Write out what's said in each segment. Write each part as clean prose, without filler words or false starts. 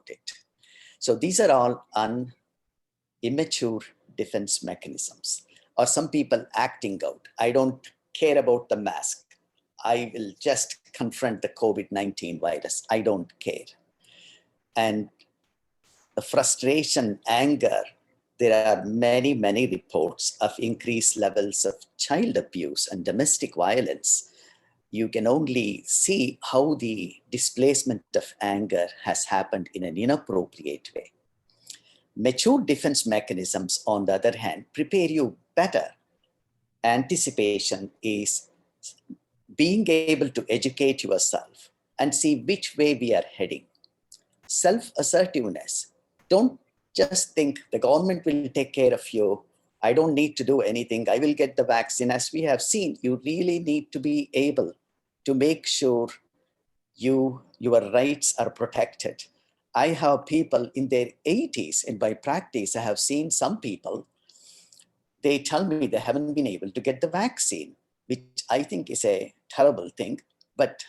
about it. So these are all immature defense mechanisms, or some people acting out. I don't care about the mask. I will just confront the COVID-19 virus. I don't care. And the frustration, anger, there are many, many reports of increased levels of child abuse and domestic violence. You can only see how the displacement of anger has happened in an inappropriate way. Mature defense mechanisms, on the other hand, prepare you better. Anticipation is being able to educate yourself and see which way we are heading. Self-assertiveness. Don't just think the government will take care of you. I don't need to do anything. I will get the vaccine. As we have seen, you really need to be able to make sure your rights are protected. I have people in their 80s, in my practice, I have seen some people, they tell me they haven't been able to get the vaccine, which I think is a terrible thing. But,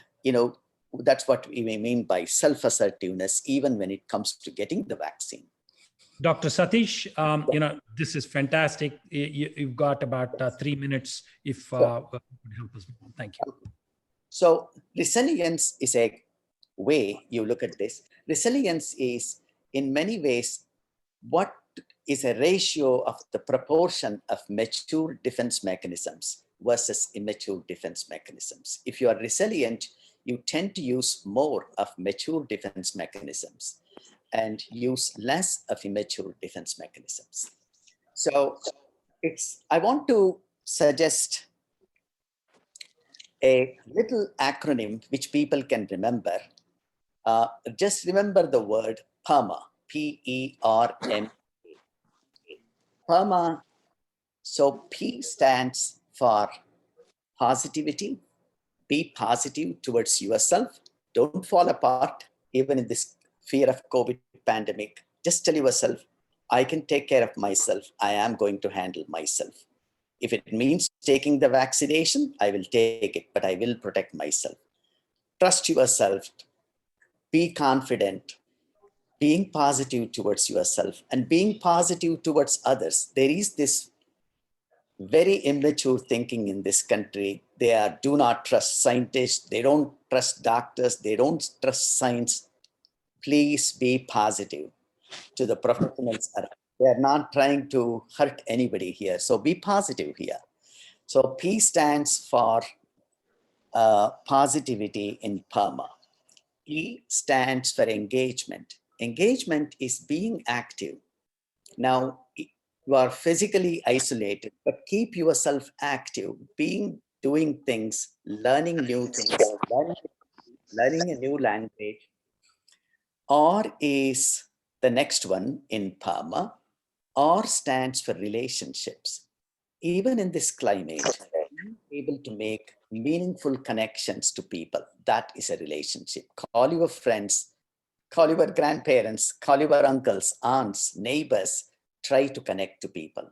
that's what we mean by self-assertiveness, even when it comes to getting the vaccine. Dr. Satish, this is fantastic. You've got about 3 minutes if you could help us. Thank you. So resilience is a way you look at this. Resilience is in many ways what is a ratio of the proportion of mature defense mechanisms versus immature defense mechanisms. If you are resilient, you tend to use more of mature defense mechanisms and use less of immature defense mechanisms. So I want to suggest a little acronym which people can remember. Just remember the word PERMA, P-E-R-M-A. PERMA, so P stands for positivity. Be positive towards yourself. Don't fall apart, even in this fear of COVID pandemic. Just tell yourself, I can take care of myself. I am going to handle myself. If it means taking the vaccination, I will take it, but I will protect myself. Trust yourself. Be confident. Being positive towards yourself and being positive towards others. There is this very immature thinking in this country. They do not trust scientists. They don't trust doctors. They don't trust science. Please be positive to the professionals. They are not trying to hurt anybody here. So be positive here. So P stands for positivity in PERMA. E stands for engagement. Engagement is being active. Now, you are physically isolated, but keep yourself active, doing things, learning new things, learning a new language. R is the next one in PERMA. R stands for relationships. Even in this climate, being able to make meaningful connections to people, that is a relationship. Call your friends, call your grandparents, call your uncles, aunts, neighbors. Try to connect to people.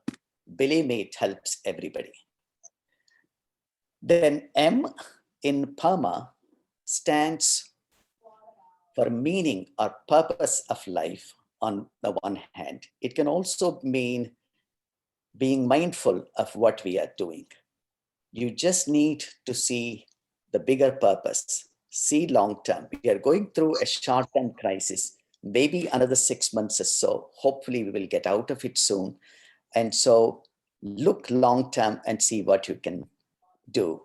Believe me, it helps everybody. Then M in PERMA stands for meaning or purpose of life on the one hand. It can also mean being mindful of what we are doing. You just need to see the bigger purpose, see long-term. We are going through a short-term crisis, maybe another 6 months or so. Hopefully we will get out of it soon. And so look long-term and see what you can do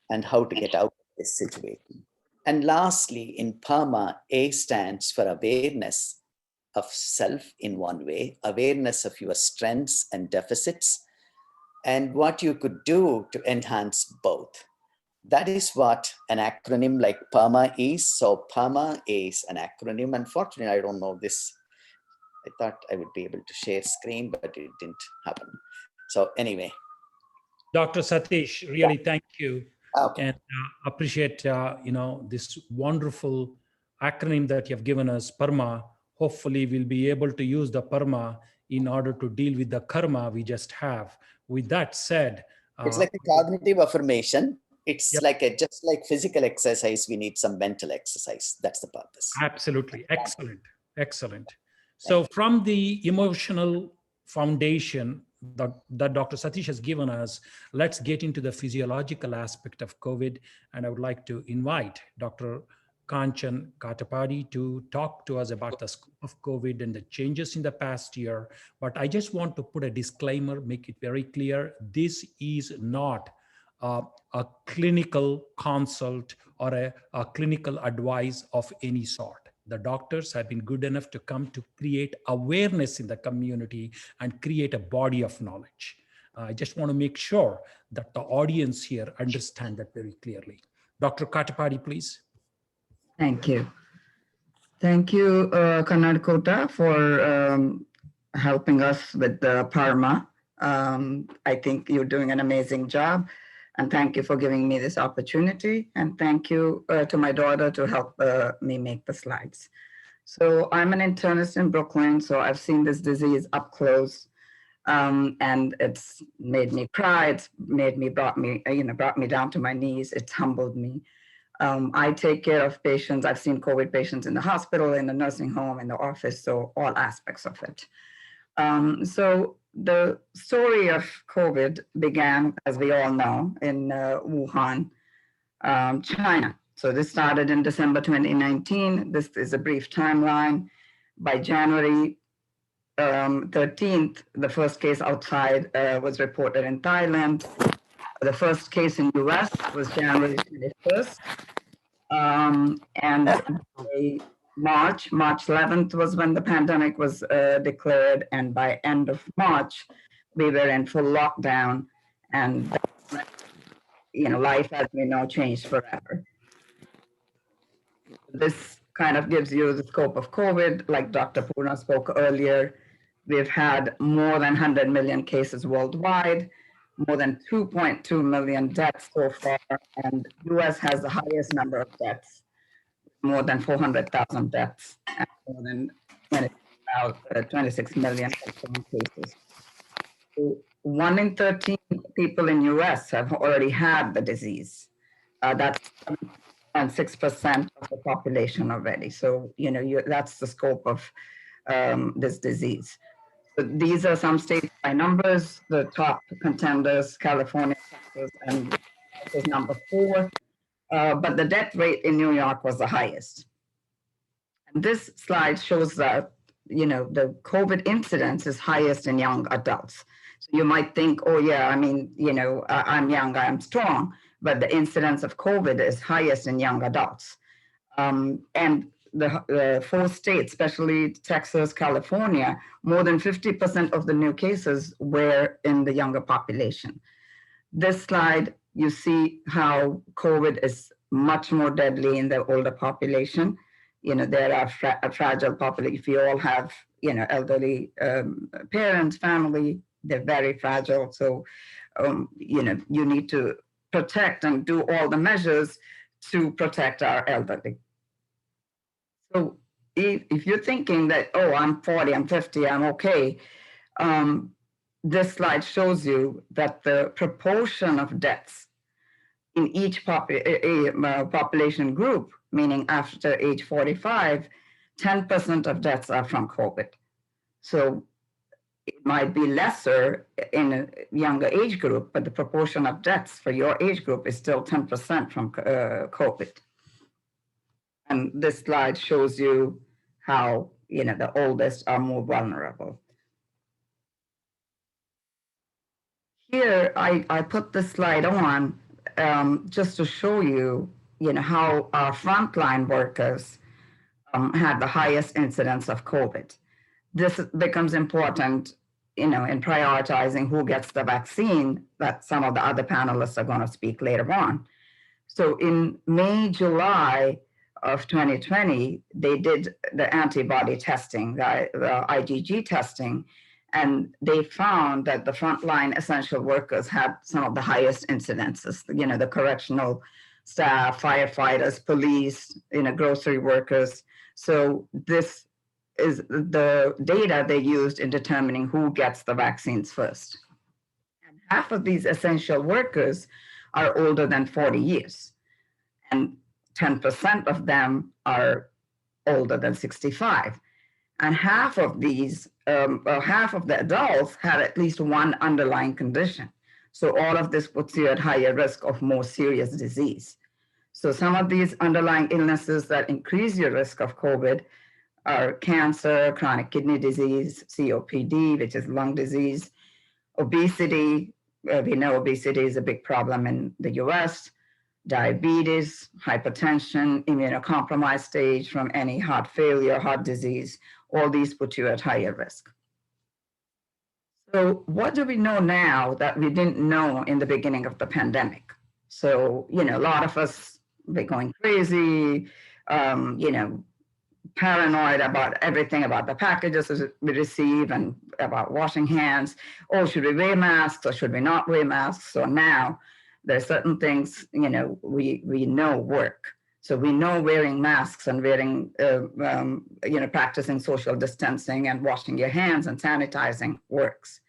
and how to get out of this situation. And lastly, in PERMA, A stands for awareness of self in one way, awareness of your strengths and deficits, and what you could do to enhance both. That is what an acronym like PERMA is. So PERMA is an acronym. Unfortunately, I don't know this. I thought I would be able to share screen, but it didn't happen. So anyway. Dr. Satish, really thank you. Okay. And appreciate, this wonderful acronym that you have given us, PERMA. Hopefully we'll be able to use the PERMA in order to deal with the karma we just have. With that said, it's like a cognitive affirmation. It's just like physical exercise, we need some mental exercise. That's the purpose. Absolutely. Excellent. Excellent. So from the emotional foundation that Dr. Satish has given us, let's get into the physiological aspect of COVID. And I would like to invite Dr. Kanchan Katapadi to talk to us about the scope of COVID and the changes in the past year. But I just want to put a disclaimer, make it very clear. This is not a clinical consult or a clinical advice of any sort. The doctors have been good enough to come to create awareness in the community and create a body of knowledge. I just want to make sure that the audience here understand that very clearly. Dr. Katapadi, please. Thank you. Thank you, Karnataka, for helping us with the PARMA. I think you're doing an amazing job. And thank you for giving me this opportunity. And thank you to my daughter to help me make the slides. So I'm an internist in Brooklyn, so I've seen this disease up close. And it's made me cry. It's brought me down to my knees. It's humbled me. I take care of patients. I've seen COVID patients in the hospital, in the nursing home, in the office, so all aspects of it. So the story of COVID began, as we all know, in Wuhan, China. So this started in December 2019. This is a brief timeline. By January 13th, the first case outside was reported in Thailand. The first case in US was January 21st. And March 11th was when the pandemic was declared. And by end of March, we were in full lockdown, and life, as we know, changed forever. This kind of gives you the scope of COVID. Like Dr. Purna spoke earlier, we've had more than 100 million cases worldwide, more than 2.2 million deaths so far, and US has the highest number of deaths, more than 400,000 deaths, and more than 26 million cases. So 1 in 13 people in US have already had the disease. That's 6% of the population already. So, that's the scope of this disease. So these are some states by numbers. The top contenders, California, Texas, and this is number 4. But the death rate in New York was the highest. And this slide shows that, the COVID incidence is highest in young adults. So you might think, oh yeah, I'm young, I'm strong, but the incidence of COVID is highest in young adults. And the 4 states, especially Texas, California, more than 50% of the new cases were in the younger population. This slide, you see how COVID is much more deadly in the older population. There are a fragile population. If you all have, elderly parents, family, they're very fragile. So, you need to protect and do all the measures to protect our elderly. So if you're thinking that, oh, I'm 40, I'm 50, I'm okay, this slide shows you that the proportion of deaths in each population group, meaning after age 45, 10% of deaths are from COVID. So it might be lesser in a younger age group, but the proportion of deaths for your age group is still 10% from COVID. And this slide shows you how, the oldest are more vulnerable. Here, I put this slide on just to show you, how our frontline workers had the highest incidence of COVID. This becomes important, in prioritizing who gets the vaccine, that some of the other panelists are going to speak later on. So in May, July of 2020, they did the antibody testing, the IgG testing, and they found that the frontline essential workers had some of the highest incidences, the correctional staff, firefighters, police, grocery workers. So this is the data they used in determining who gets the vaccines first. And half of these essential workers are older than 40 years, and 10% of them are older than 65. And half of these, half of the adults had at least one underlying condition. So all of this puts you at higher risk of more serious disease. So some of these underlying illnesses that increase your risk of COVID are cancer, chronic kidney disease, COPD, which is lung disease, obesity. We know obesity is a big problem in the US, diabetes, hypertension, immunocompromised stage from any heart failure, heart disease. All these put you at higher risk. So what do we know now that we didn't know in the beginning of the pandemic? So, a lot of us, we're going crazy, paranoid about everything about the packages we receive and about washing hands. Oh, should we wear masks or should we not wear masks? So now there's certain things, we know work. So we know wearing masks and wearing, practicing social distancing and washing your hands and sanitizing works.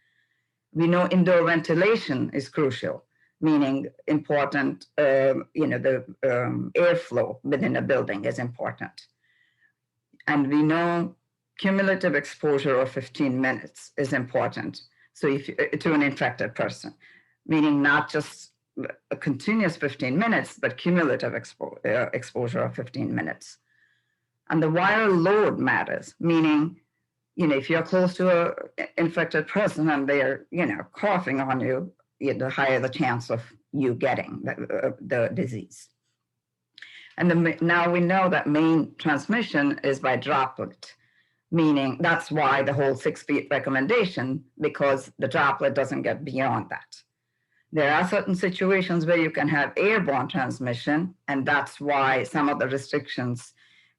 We know indoor ventilation is crucial, meaning important, the airflow within a building is important. And we know cumulative exposure of 15 minutes is important. So to an infected person, meaning not just a continuous 15 minutes, but cumulative exposure of 15 minutes. And the viral load matters, meaning, if you're close to an infected person and they're, coughing on you, the higher the chance of you getting the disease. And now we know that main transmission is by droplet, meaning that's why the whole 6 feet recommendation, because the droplet doesn't get beyond that. There are certain situations where you can have airborne transmission, and that's why some of the restrictions,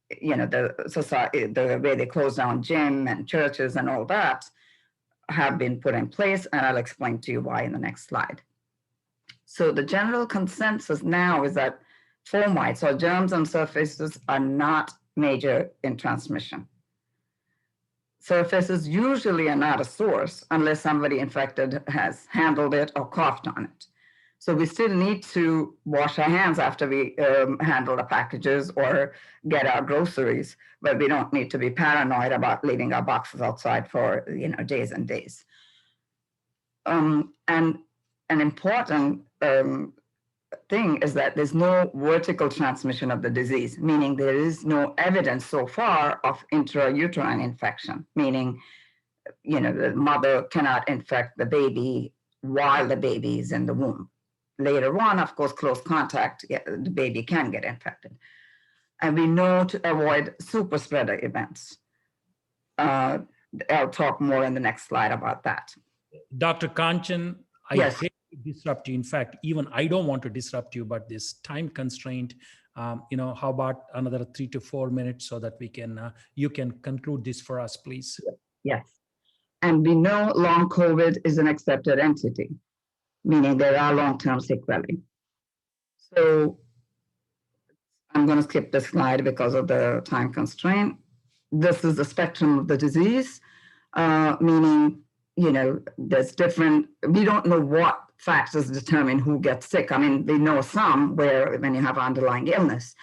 the way they close down gym and churches and all that have been put in place, and I'll explain to you why in the next slide. So the general consensus now is that fomites or germs on surfaces are not major in transmission. Surfaces usually are not a source unless somebody infected has handled it or coughed on it. So we still need to wash our hands after we handle the packages or get our groceries, but we don't need to be paranoid about leaving our boxes outside for days and days. And an important thing is that there's no vertical transmission of the disease, meaning there is no evidence so far of intrauterine infection, meaning, the mother cannot infect the baby while the baby is in the womb. Later on, of course, close contact, the baby can get infected. And we know to avoid super spreader events. I'll talk more in the next slide about that. Dr. Kanchan, Yes. hate to disrupt you. In fact, even I don't want to disrupt you, but this time constraint, how about another 3 to 4 minutes so that we can, you can conclude this for us, please. Yes. And we know long COVID is an accepted entity, meaning there are long-term sequelae. So I'm going to skip this slide because of the time constraint. This is the spectrum of the disease, meaning, there's different, we don't know what factors determine who gets sick. I mean, we know some where when you have underlying illness,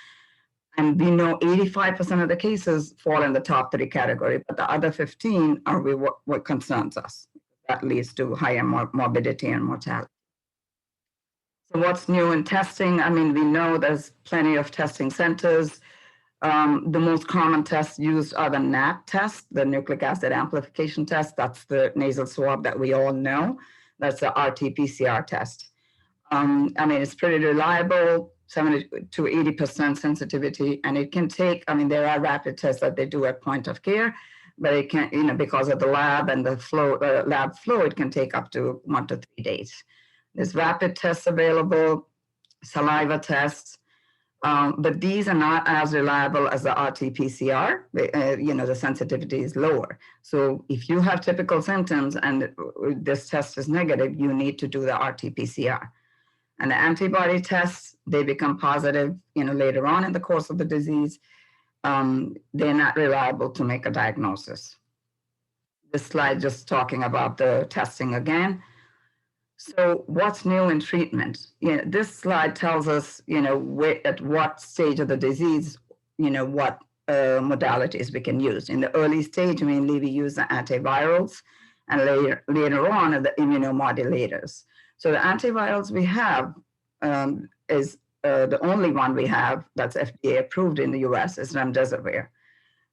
and we know 85% of the cases fall in the top 3 category, but the other 15 are what concerns us. That leads to higher morbidity and mortality. So what's new in testing? I mean, we know there's plenty of testing centers. The most common tests used are the NAT test, the nucleic acid amplification test. That's the nasal swab that we all know. That's the RT-PCR test. I mean, it's pretty reliable, 70 to 80% sensitivity, and it can take, there are rapid tests that they do at point of care, but it can, because of the lab and the lab flow, it can take up to 1 to 3 days. There's rapid tests available, saliva tests, but these are not as reliable as the RT-PCR. The sensitivity is lower. So if you have typical symptoms and this test is negative, you need to do the RT-PCR. And the antibody tests, they become positive, later on in the course of the disease. They're not reliable to make a diagnosis. This slide just talking about the testing again. So what's new in treatment? This slide tells us, at what stage of the disease, what modalities we can use. In the early stage, mainly we use the antivirals, and later on the immunomodulators. So the antivirals we have is the only one we have that's FDA approved in the US is remdesivir.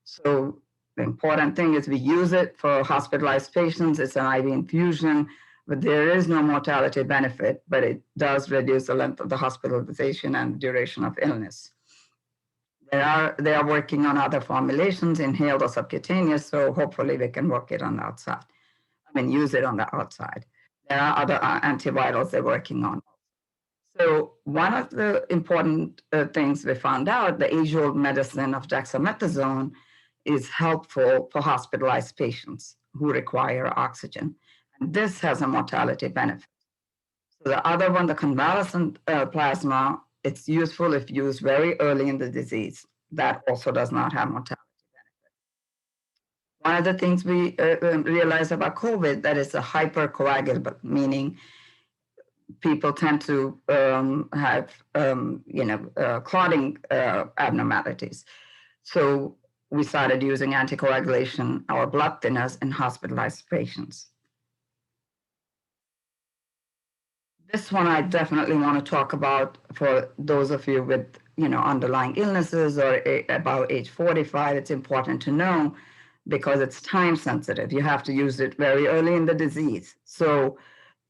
So the important thing is we use it for hospitalized patients. It's an IV infusion, but there is no mortality benefit, but it does reduce the length of the hospitalization and duration of illness. They are working on other formulations, inhaled or subcutaneous, so hopefully we can work it on the outside. Use it on the outside. There are other antivirals they're working on. So one of the important things we found out, the age-old medicine of dexamethasone is helpful for hospitalized patients who require oxygen. And this has a mortality benefit. So the other one, the convalescent plasma, it's useful if used very early in the disease. That also does not have mortality benefit. One of the things we realized about COVID, that it's a hypercoagulable, meaning people tend to have, clotting abnormalities. So we started using anticoagulation, our blood thinners, in hospitalized patients. This one I definitely want to talk about for those of you with, underlying illnesses or about age 45. It's important to know because it's time sensitive. You have to use it very early in the disease. So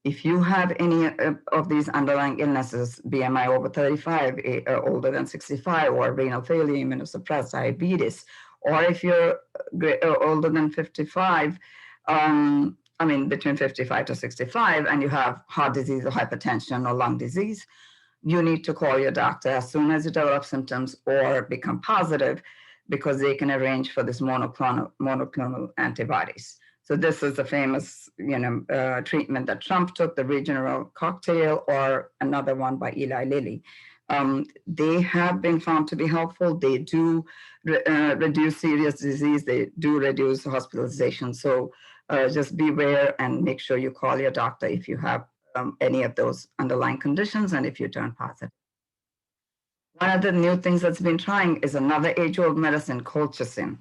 if you have any of these underlying illnesses, BMI over 35, older than 65, or renal failure, immunosuppressed, diabetes, or if you're older than 55, between 55 to 65, and you have heart disease or hypertension or lung disease, you need to call your doctor as soon as you develop symptoms or become positive, because they can arrange for this monoclonal antibodies. So this is the famous, treatment that Trump took, the regional cocktail, or another one by Eli Lilly. They have been found to be helpful. They do reduce serious disease. They do reduce hospitalization. So just beware and make sure you call your doctor if you have any of those underlying conditions and if you turn positive. One of the new things that's been trying is another age-old medicine, colchicine.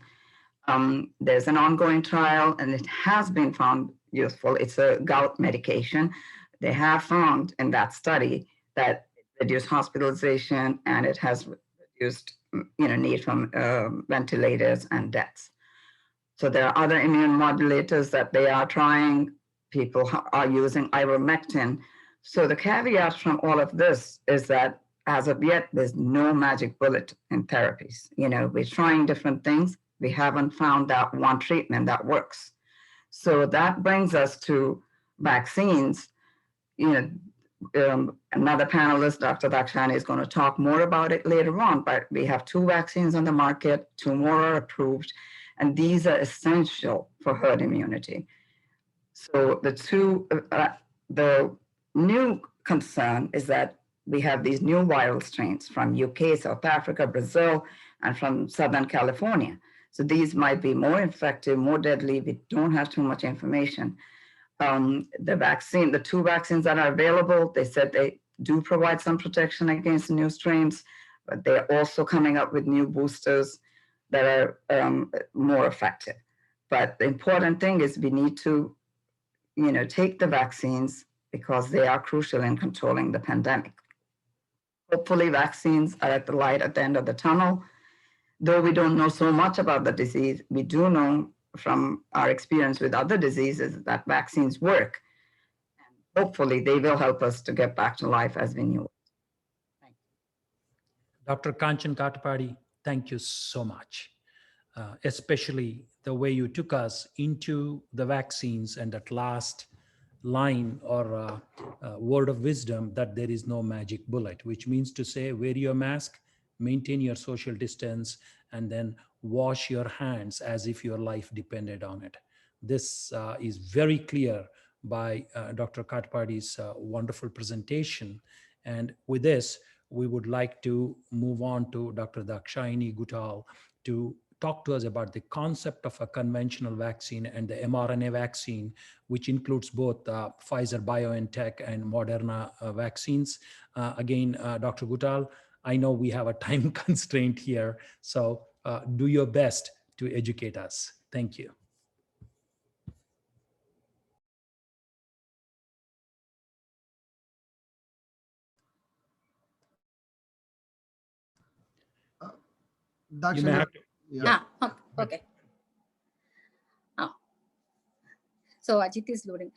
There's an ongoing trial, and it has been found useful. It's a gout medication. They have found in that study that it reduced hospitalization and it has reduced, need from ventilators and deaths. So there are other immune modulators that they are trying. People are using ivermectin. So the caveat from all of this is that as of yet, there's no magic bullet in therapies. We're trying different things. We haven't found that one treatment that works. So that brings us to vaccines. Another panelist, Dr. Dakshani, is going to talk more about it later on, but we have 2 vaccines on the market, 2 more are approved, and these are essential for herd immunity. So the new concern is that we have these new viral strains from UK, South Africa, Brazil, and from Southern California. So these might be more effective, more deadly. We don't have too much information. The 2 vaccines that are available, they said they do provide some protection against new strains, but they're also coming up with new boosters that are more effective. But the important thing is we need to, take the vaccines because they are crucial in controlling the pandemic. Hopefully vaccines are at the light at the end of the tunnel. Though we don't know so much about the disease, we do know from our experience with other diseases that vaccines work. And hopefully they will help us to get back to life as we knew it. Thank you. Dr. Kanchan Katapady, thank you so much, especially the way you took us into the vaccines and that last line or word of wisdom that there is no magic bullet, which means to say wear your mask, maintain your social distance, and then wash your hands as if your life depended on it. This is very clear by Dr. Katapadi's wonderful presentation. And with this, we would like to move on to Dr. Dakshayani Guttal to talk to us about the concept of a conventional vaccine and the mRNA vaccine, which includes both Pfizer BioNTech and Moderna vaccines. Again, Dr. Guttal, I know we have a time constraint here, so do your best to educate us. Thank you. You may have to, yeah. Okay. So Ajit is loading.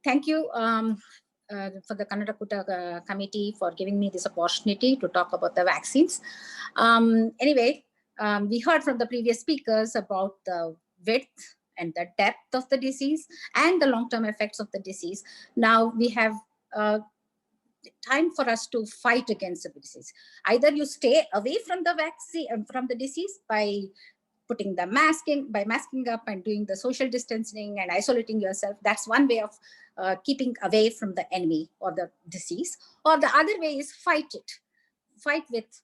Thank you for the Kannada committee for giving me this opportunity to talk about the vaccines. Anyway, we heard from the previous speakers about the width and the depth of the disease and the long-term effects of the disease. Now we have time for us to fight against the disease. Either you stay away from the vaccine, from the disease by putting the masking up and doing the social distancing and isolating yourself. That's one way of keeping away from the enemy or the disease. Or the other way is fight it. Fight with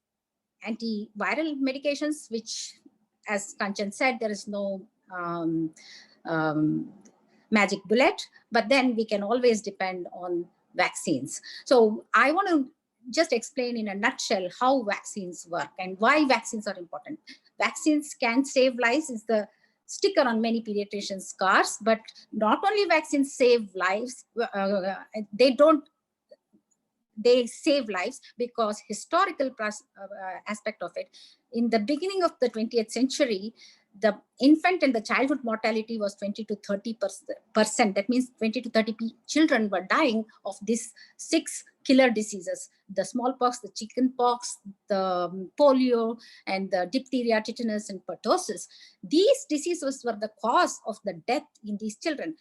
antiviral medications, which, as Kanchan said, there is no magic bullet, but then we can always depend on vaccines. So I want to just explain in a nutshell how vaccines work and why vaccines are important. Vaccines can save lives is the sticker on many pediatricians' scars, but not only vaccines save lives, they save lives because historical aspect of it. In the beginning of the 20th century, the infant and the childhood mortality was 20 to 30%. That means 20 to 30 children were dying of these 6 killer diseases: the smallpox, the chickenpox, the polio, and the diphtheria, tetanus, and pertussis. These diseases were the cause of the death in these children.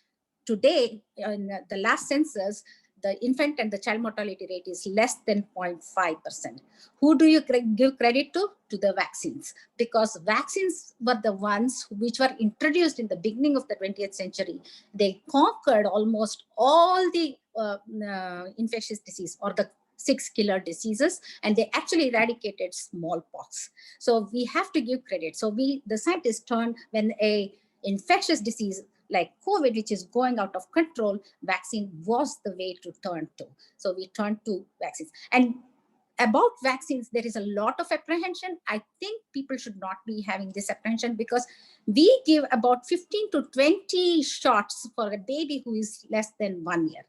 Today, in the last census, the infant and the child mortality rate is less than 0.5%. Who do you give credit to? To the vaccines, because vaccines were the ones which were introduced in the beginning of the 20th century. They conquered almost all the infectious disease or the 6 killer diseases, and they actually eradicated smallpox. So we have to give credit. So the scientists turned when a infectious disease like COVID, which is going out of control, vaccine was the way to turn to. So we turned to vaccines. And about vaccines, there is a lot of apprehension. I think people should not be having this apprehension because we give about 15 to 20 shots for a baby who is less than 1 year.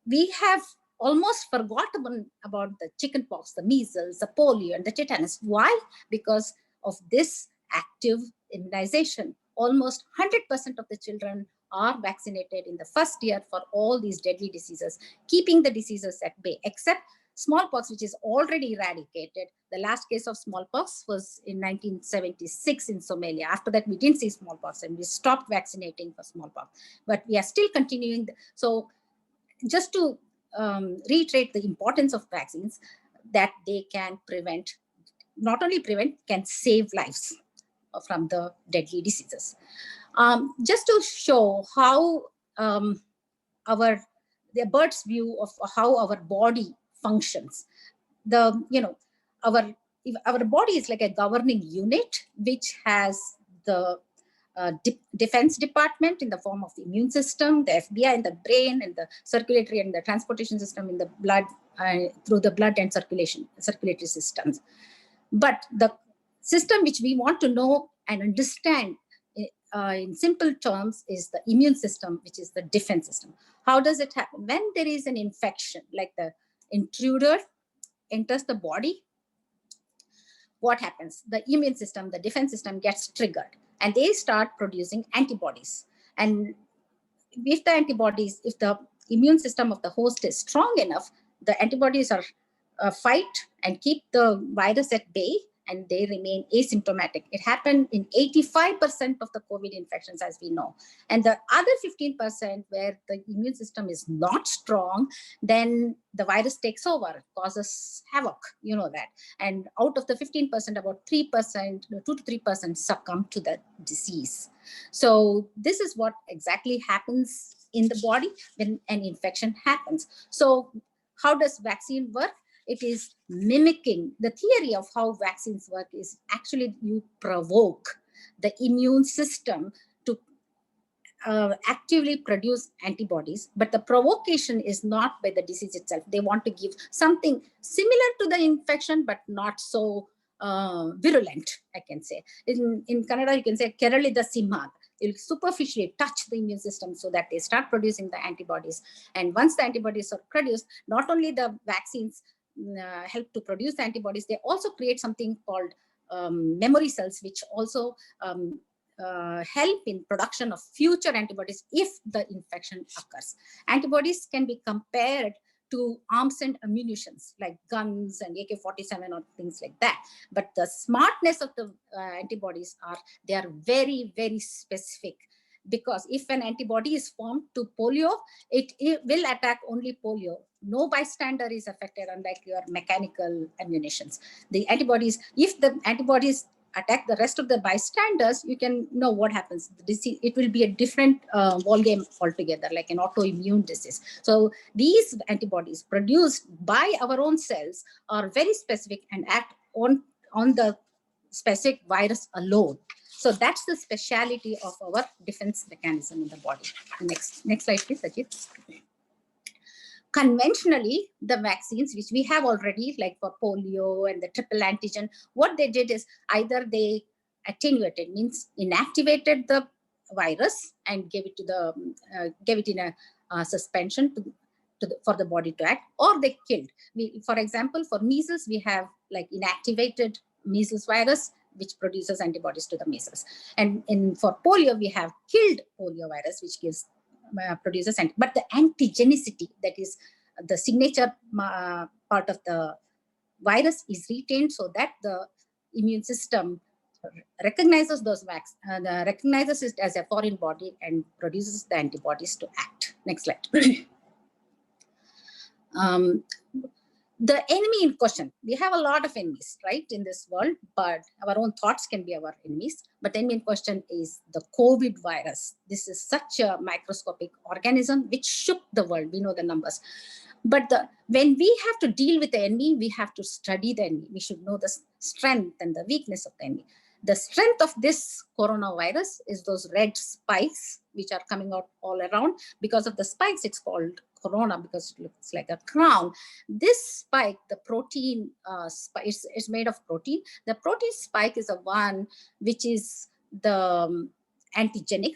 We have almost forgotten about the chickenpox, the measles, the polio, and the tetanus. Why? Because of this active immunization. Almost 100% of the children are vaccinated in the first year for all these deadly diseases, keeping the diseases at bay, except smallpox, which is already eradicated. The last case of smallpox was in 1976 in Somalia. After that, we didn't see smallpox and we stopped vaccinating for smallpox, but we are still continuing. So just to reiterate the importance of vaccines, that they can prevent, not only prevent, can save lives from the deadly diseases. Just to show how the bird's view of how our body functions. Our body is like a governing unit which has the defense department in the form of the immune system, the FBI in the brain, and the circulatory and the transportation system in the blood, through the blood and circulatory systems. But the system which we want to know and understand in simple terms is the immune system, which is the defense system. How does it happen? When there is an infection, like the intruder enters the body, what happens? The immune system, the defense system gets triggered and they start producing antibodies. And if the immune system of the host is strong enough, the antibodies are fight and keep the virus at bay, and they remain asymptomatic. It happened in 85% of the COVID infections, as we know. And the other 15% where the immune system is not strong, then the virus takes over, causes havoc, you know that. And out of the 15%, about 3%, 2 to 3% succumb to the disease. So this is what exactly happens in the body when an infection happens. So how does vaccine work? It is mimicking the theory of how vaccines work is actually you provoke the immune system to actively produce antibodies, but the provocation is not by the disease itself. They want to give something similar to the infection, but not so virulent, I can say. In Kannada, you can say Keralida Simha. You'll superficially touch the immune system so that they start producing the antibodies. And once the antibodies are produced, not only the vaccines help to produce the antibodies, they also create something called memory cells, which also help in production of future antibodies if the infection occurs. Antibodies can be compared to arms and ammunitions like guns and AK-47 or things like that. But the smartness of the antibodies they are very, very specific, because if an antibody is formed to polio, it will attack only polio. No bystander is affected, unlike your mechanical ammunitions. The antibodies, if the antibodies attack the rest of the bystanders, you can know what happens. The disease, it will be a different ball game altogether, like an autoimmune disease. So these antibodies produced by our own cells are very specific and act on the specific virus alone. So that's the speciality of our defense mechanism in the body. Next slide, please, Ajit. Conventionally, the vaccines, which we have already, like for polio and the triple antigen, what they did is either they attenuated, means inactivated the virus and gave it in a suspension for the body to act, or they killed. For example, for measles, we have like inactivated measles virus, which produces antibodies to the measles. And for polio, we have killed polio virus, which produces, but the antigenicity, that is the signature part of the virus, is retained so that the immune system recognizes recognizes it as a foreign body and produces the antibodies to act. Next slide. The enemy in question, we have a lot of enemies, right, in this world, but our own thoughts can be our enemies. But the enemy in question is the COVID virus. This is such a microscopic organism which shook the world. We know the numbers. But when we have to deal with the enemy, we have to study the enemy. We should know the strength and the weakness of the enemy. The strength of this coronavirus is those red spikes which are coming out all around. Because of the spikes, it's called corona, because it looks like a crown. This spike, the protein spike, it's made of protein. The protein spike is the one which is the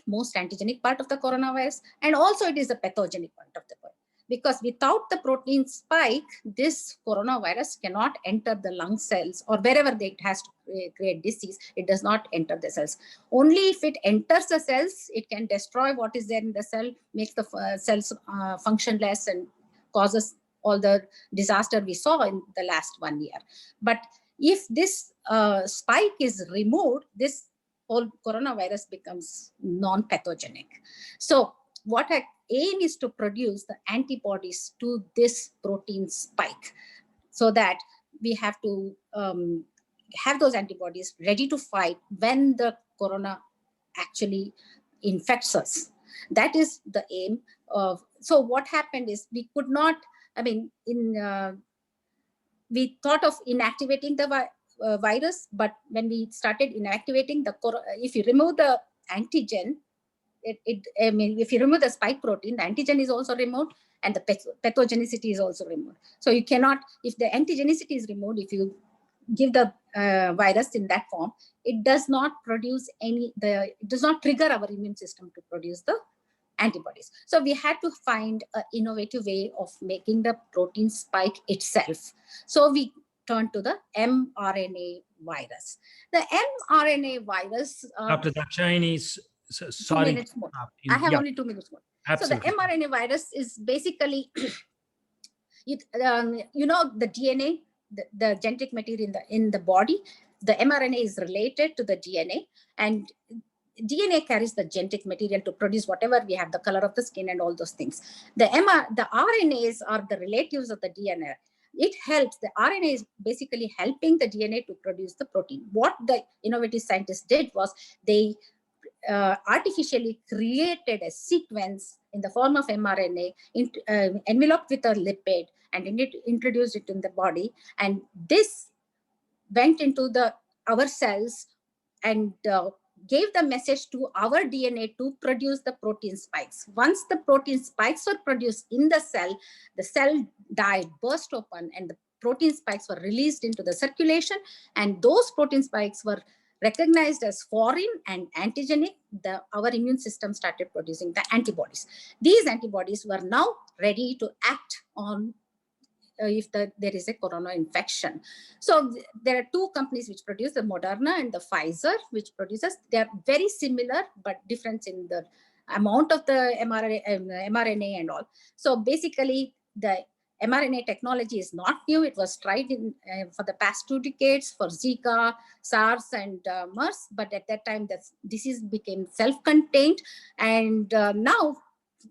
most antigenic part of the coronavirus, and also it is the pathogenic part of the virus. Because without the protein spike, this coronavirus cannot enter the lung cells or wherever it has to create disease. It does not enter the cells. Only if it enters the cells, it can destroy what is there in the cell, makes the cells functionless, and causes all the disaster we saw in the last 1 year. But if this spike is removed, this whole coronavirus becomes non-pathogenic. So what I aim is to produce the antibodies to this protein spike, so that we have to have those antibodies ready to fight when the corona actually infects us. That is the aim of. So what happened is we could not, we thought of inactivating the virus, but when we started inactivating if you remove the antigen, if you remove the spike protein, the antigen is also removed and the pathogenicity is also removed. So you cannot, if the antigenicity is removed, if you give the virus in that form, it does not produce it does not trigger our immune system to produce the antibodies. So we had to find an innovative way of making the protein spike itself. So we turned to the mRNA virus. The mRNA virus. After the Chinese. Sorry. 2 minutes more. I have only 2 minutes more. Absolutely. So the mRNA virus is basically, the DNA, the genetic material in the body. The mRNA is related to the DNA, and DNA carries the genetic material to produce whatever we have, the color of the skin and all those things. The RNAs are the relatives of the DNA. It helps, the RNA is basically helping the DNA to produce the protein. What the innovative scientists did was they artificially created a sequence in the form of mRNA enveloped with a lipid, and introduced it in the body, and this went into our cells and gave the message to our DNA to produce the protein spikes. Once the protein spikes were produced in the cell died, burst open, and the protein spikes were released into the circulation, and those protein spikes were recognized as foreign and antigenic. Our immune system started producing the antibodies. These antibodies were now ready to act on if there is a corona infection. So there are two companies which produce, the Moderna and the Pfizer, which produces. They are very similar, but difference in the amount of the mRNA and all. So basically, the mRNA technology is not new. It was tried in for the past 2 decades for Zika, SARS, and MERS. But at that time, the disease became self-contained, and now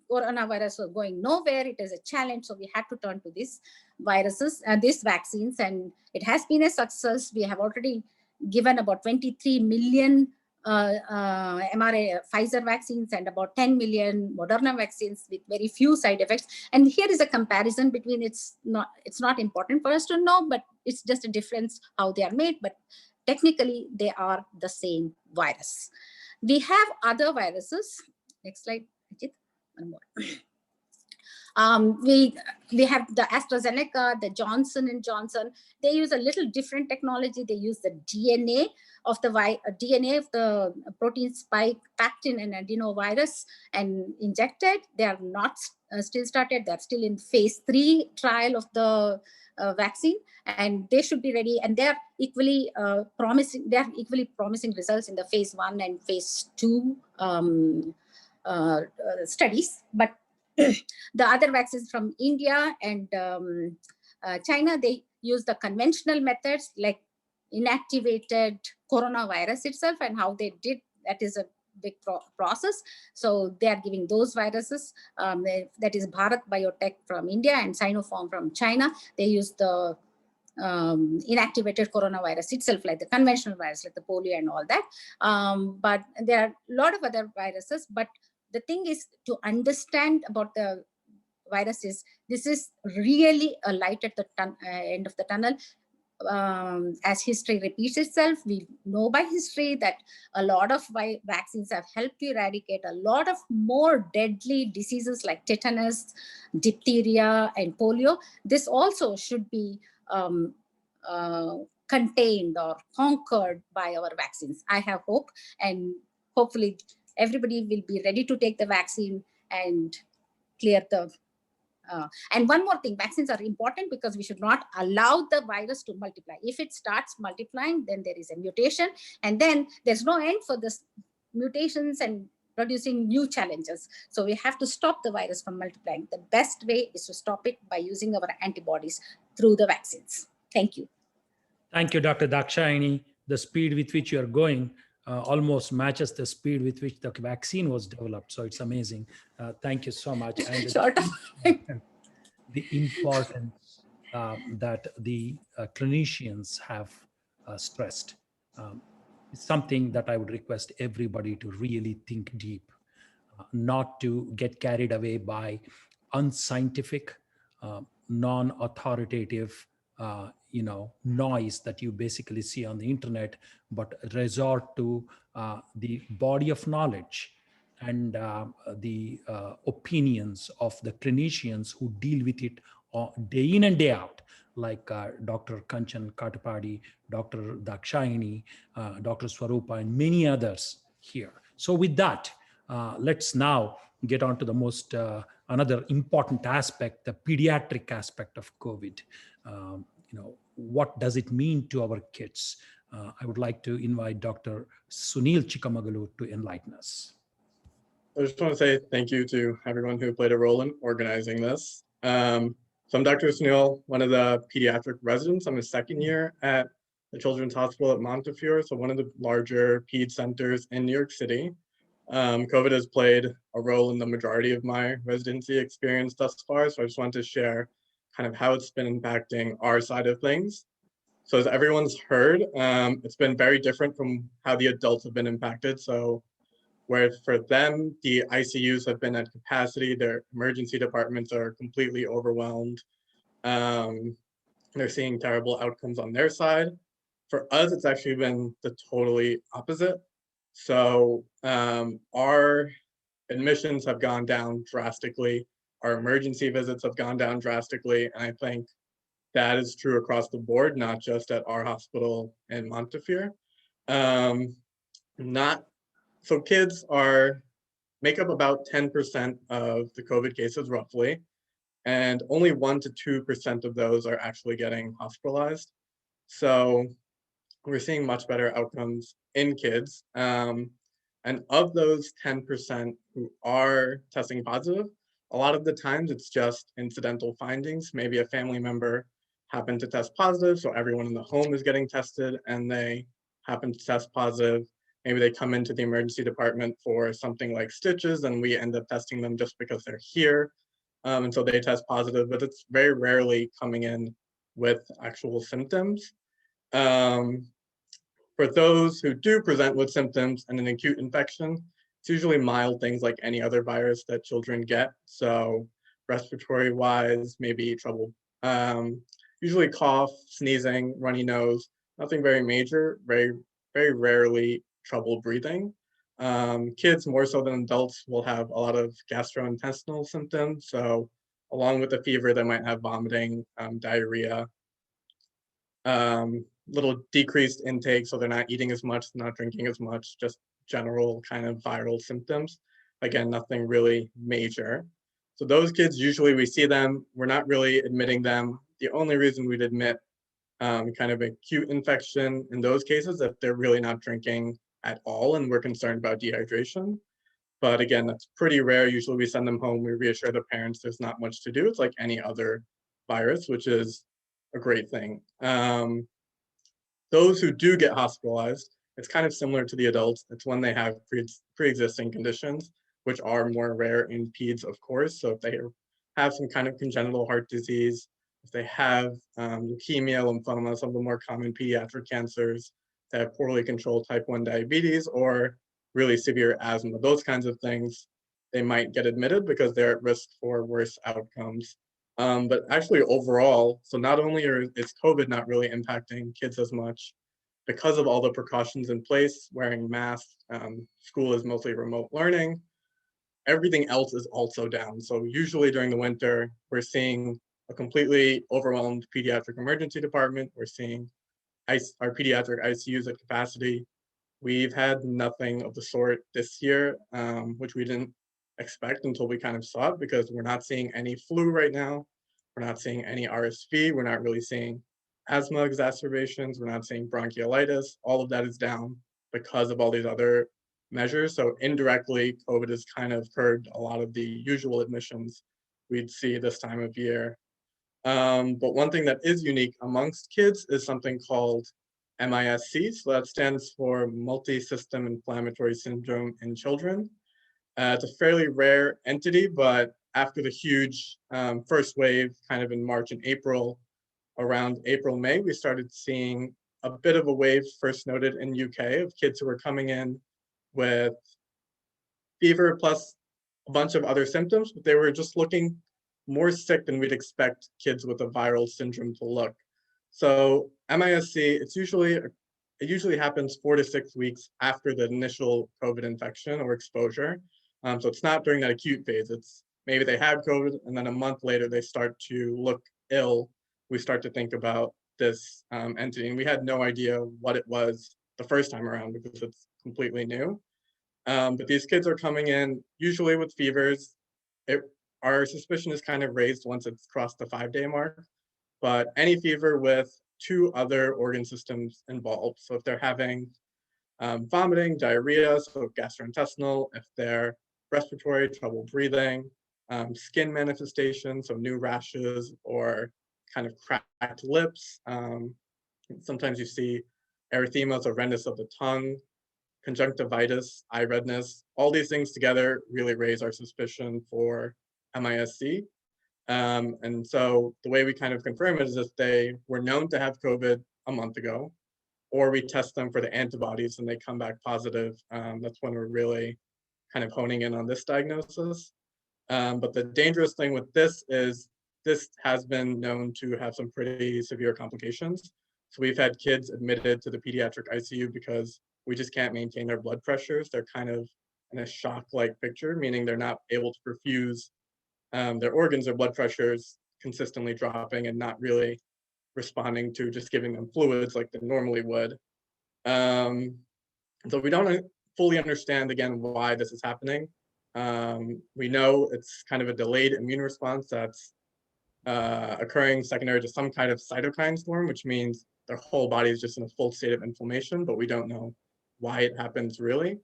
coronavirus was going nowhere. It is a challenge, so we had to turn to these viruses and these vaccines, and it has been a success. We have already given about 23 million mRNA Pfizer vaccines and about 10 million Moderna vaccines with very few side effects. And here is a comparison between, it's not important for us to know, but it's just a difference how they are made, but technically they are the same virus. We have other viruses. Next slide, Ajit. One more. We have the AstraZeneca, the Johnson & Johnson. They use a little different technology. They use the DNA of the protein spike packed in an adenovirus and injected. They are not still started. They're still in phase 3 trial of the vaccine, and they should be ready. And they're equally promising. They're equally promising results in the phase 1 and phase 2 studies. But the other vaccines from India and China, they use the conventional methods like inactivated coronavirus itself, and how they did that is a big process. So they are giving those viruses. That is Bharat Biotech from India and Sinopharm from China. They use the inactivated coronavirus itself, like the conventional virus, like the polio and all that. But there are a lot of other viruses. But the thing is to understand about the virus is, this is really a light at the end of the tunnel. As history repeats itself, we know by history that a lot of vaccines have helped to eradicate a lot of more deadly diseases like tetanus, diphtheria, and polio. This also should be contained or conquered by our vaccines. I have hope, and hopefully everybody will be ready to take the vaccine and clear the and one more thing, vaccines are important because we should not allow the virus to multiply. If it starts multiplying, then there is a mutation, and then there's no end for this mutations and producing new challenges. So we have to stop the virus from multiplying. The best way is to stop it by using our antibodies through the vaccines. Thank you. Thank you, Dr. Dakshayani. The speed with which you are going almost matches the speed with which the vaccine was developed. So it's amazing. Thank you so much. And the importance that the clinicians have stressed is something that I would request everybody to really think deep, not to get carried away by unscientific, non-authoritative noise that you basically see on the internet, but resort to the body of knowledge and the opinions of the clinicians who deal with it day in and day out, like Dr. Kanchan Katapadi, Dr. Dakshayani, Dr. Swarupa, and many others here. So with that, let's now get on to the most another important aspect, the pediatric aspect of COVID. What does it mean to our kids? I would like to invite Dr. Sunil Chikamagalur to enlighten us. I just want to say thank you to everyone who played a role in organizing this. So I'm Dr. Sunil, one of the pediatric residents. I'm a second year at the Children's Hospital at Montefiore, so one of the larger ped centers in New York City. COVID has played a role in the majority of my residency experience thus far, so I just wanted to share kind of how it's been impacting our side of things. So as everyone's heard, it's been very different from how the adults have been impacted. So where for them, the ICUs have been at capacity, their emergency departments are completely overwhelmed. They're seeing terrible outcomes on their side. For us, it's actually been the totally opposite. So our admissions have gone down drastically. Our emergency visits have gone down drastically. And I think that is true across the board, not just at our hospital in Montefiore. So kids make up about 10% of the COVID cases roughly, and only 1 to 2% of those are actually getting hospitalized. So we're seeing much better outcomes in kids. And of those 10% who are testing positive, a lot of the times it's just incidental findings. Maybe a family member happened to test positive, so everyone in the home is getting tested and they happen to test positive. Maybe they come into the emergency department for something like stitches and we end up testing them just because they're here. And so they test positive, but it's very rarely coming in with actual symptoms. For those who do present with symptoms and an acute infection, it's usually mild things like any other virus that children get. So respiratory wise, maybe trouble, usually cough, sneezing, runny nose, nothing very major, very, very rarely trouble breathing. Kids more so than adults will have a lot of gastrointestinal symptoms. So along with the fever, they might have vomiting, diarrhea, little decreased intake, so they're not eating as much, not drinking as much, just general kind of viral symptoms. Again, nothing really major. So those kids, usually we see them, we're not really admitting them. The only reason we'd admit kind of acute infection in those cases if they're really not drinking at all and we're concerned about dehydration. But again, that's pretty rare. Usually we send them home, we reassure the parents there's not much to do. It's like any other virus, which is a great thing. Those who do get hospitalized, it's kind of similar to the adults. It's when they have pre-existing conditions, which are more rare in peds, of course. So if they have some kind of congenital heart disease, if they have leukemia, lymphoma, some of the more common pediatric cancers, they have poorly controlled type 1 diabetes or really severe asthma, those kinds of things, they might get admitted because they're at risk for worse outcomes. But actually overall, so not only is COVID not really impacting kids as much because of all the precautions in place, wearing masks, school is mostly remote learning, everything else is also down. So usually during the winter, we're seeing a completely overwhelmed pediatric emergency department. We're seeing our pediatric ICUs at capacity. We've had nothing of the sort this year, which we didn't expect until we kind of saw it, because we're not seeing any flu right now. We're not seeing any RSV. We're not really seeing asthma exacerbations. We're not seeing bronchiolitis. All of that is down because of all these other measures. So indirectly, COVID has kind of curbed a lot of the usual admissions we'd see this time of year. But one thing that is unique amongst kids is something called MIS-C. So that stands for Multi-System Inflammatory Syndrome in Children. It's a fairly rare entity, but after the huge first wave kind of in March and April, around April, May, we started seeing a bit of a wave first noted in UK of kids who were coming in with fever plus a bunch of other symptoms, but they were just looking more sick than we'd expect kids with a viral syndrome to look. So MIS-C, it usually happens 4 to 6 weeks after the initial COVID infection or exposure. So it's not during that acute phase. It's maybe they had COVID and then a month later they start to look ill. We start to think about this entity, and we had no idea what it was the first time around because it's completely new. But these kids are coming in usually with fevers. Our suspicion is kind of raised once it's crossed the 5-day mark, but any fever with 2 other organ systems involved. So if they're having vomiting, diarrhea, so gastrointestinal, if they're respiratory, trouble breathing, skin manifestations, so new rashes or kind of cracked lips. Sometimes you see erythema, so redness of the tongue, conjunctivitis, eye redness. All these things together really raise our suspicion for MIS-C. And so the way we kind of confirm it is if they were known to have COVID a month ago, or we test them for the antibodies and they come back positive, that's when we're really kind of honing in on this diagnosis. But the dangerous thing with this is this has been known to have some pretty severe complications. So we've had kids admitted to the pediatric ICU because we just can't maintain their blood pressures. They're kind of in a shock-like picture, meaning they're not able to perfuse their organs or blood pressures consistently dropping and not really responding to just giving them fluids like they normally would. So we don't fully understand, again, why this is happening. We know it's kind of a delayed immune response that's occurring secondary to some kind of cytokine storm, which means their whole body is just in a full state of inflammation, but we don't know why it happens really.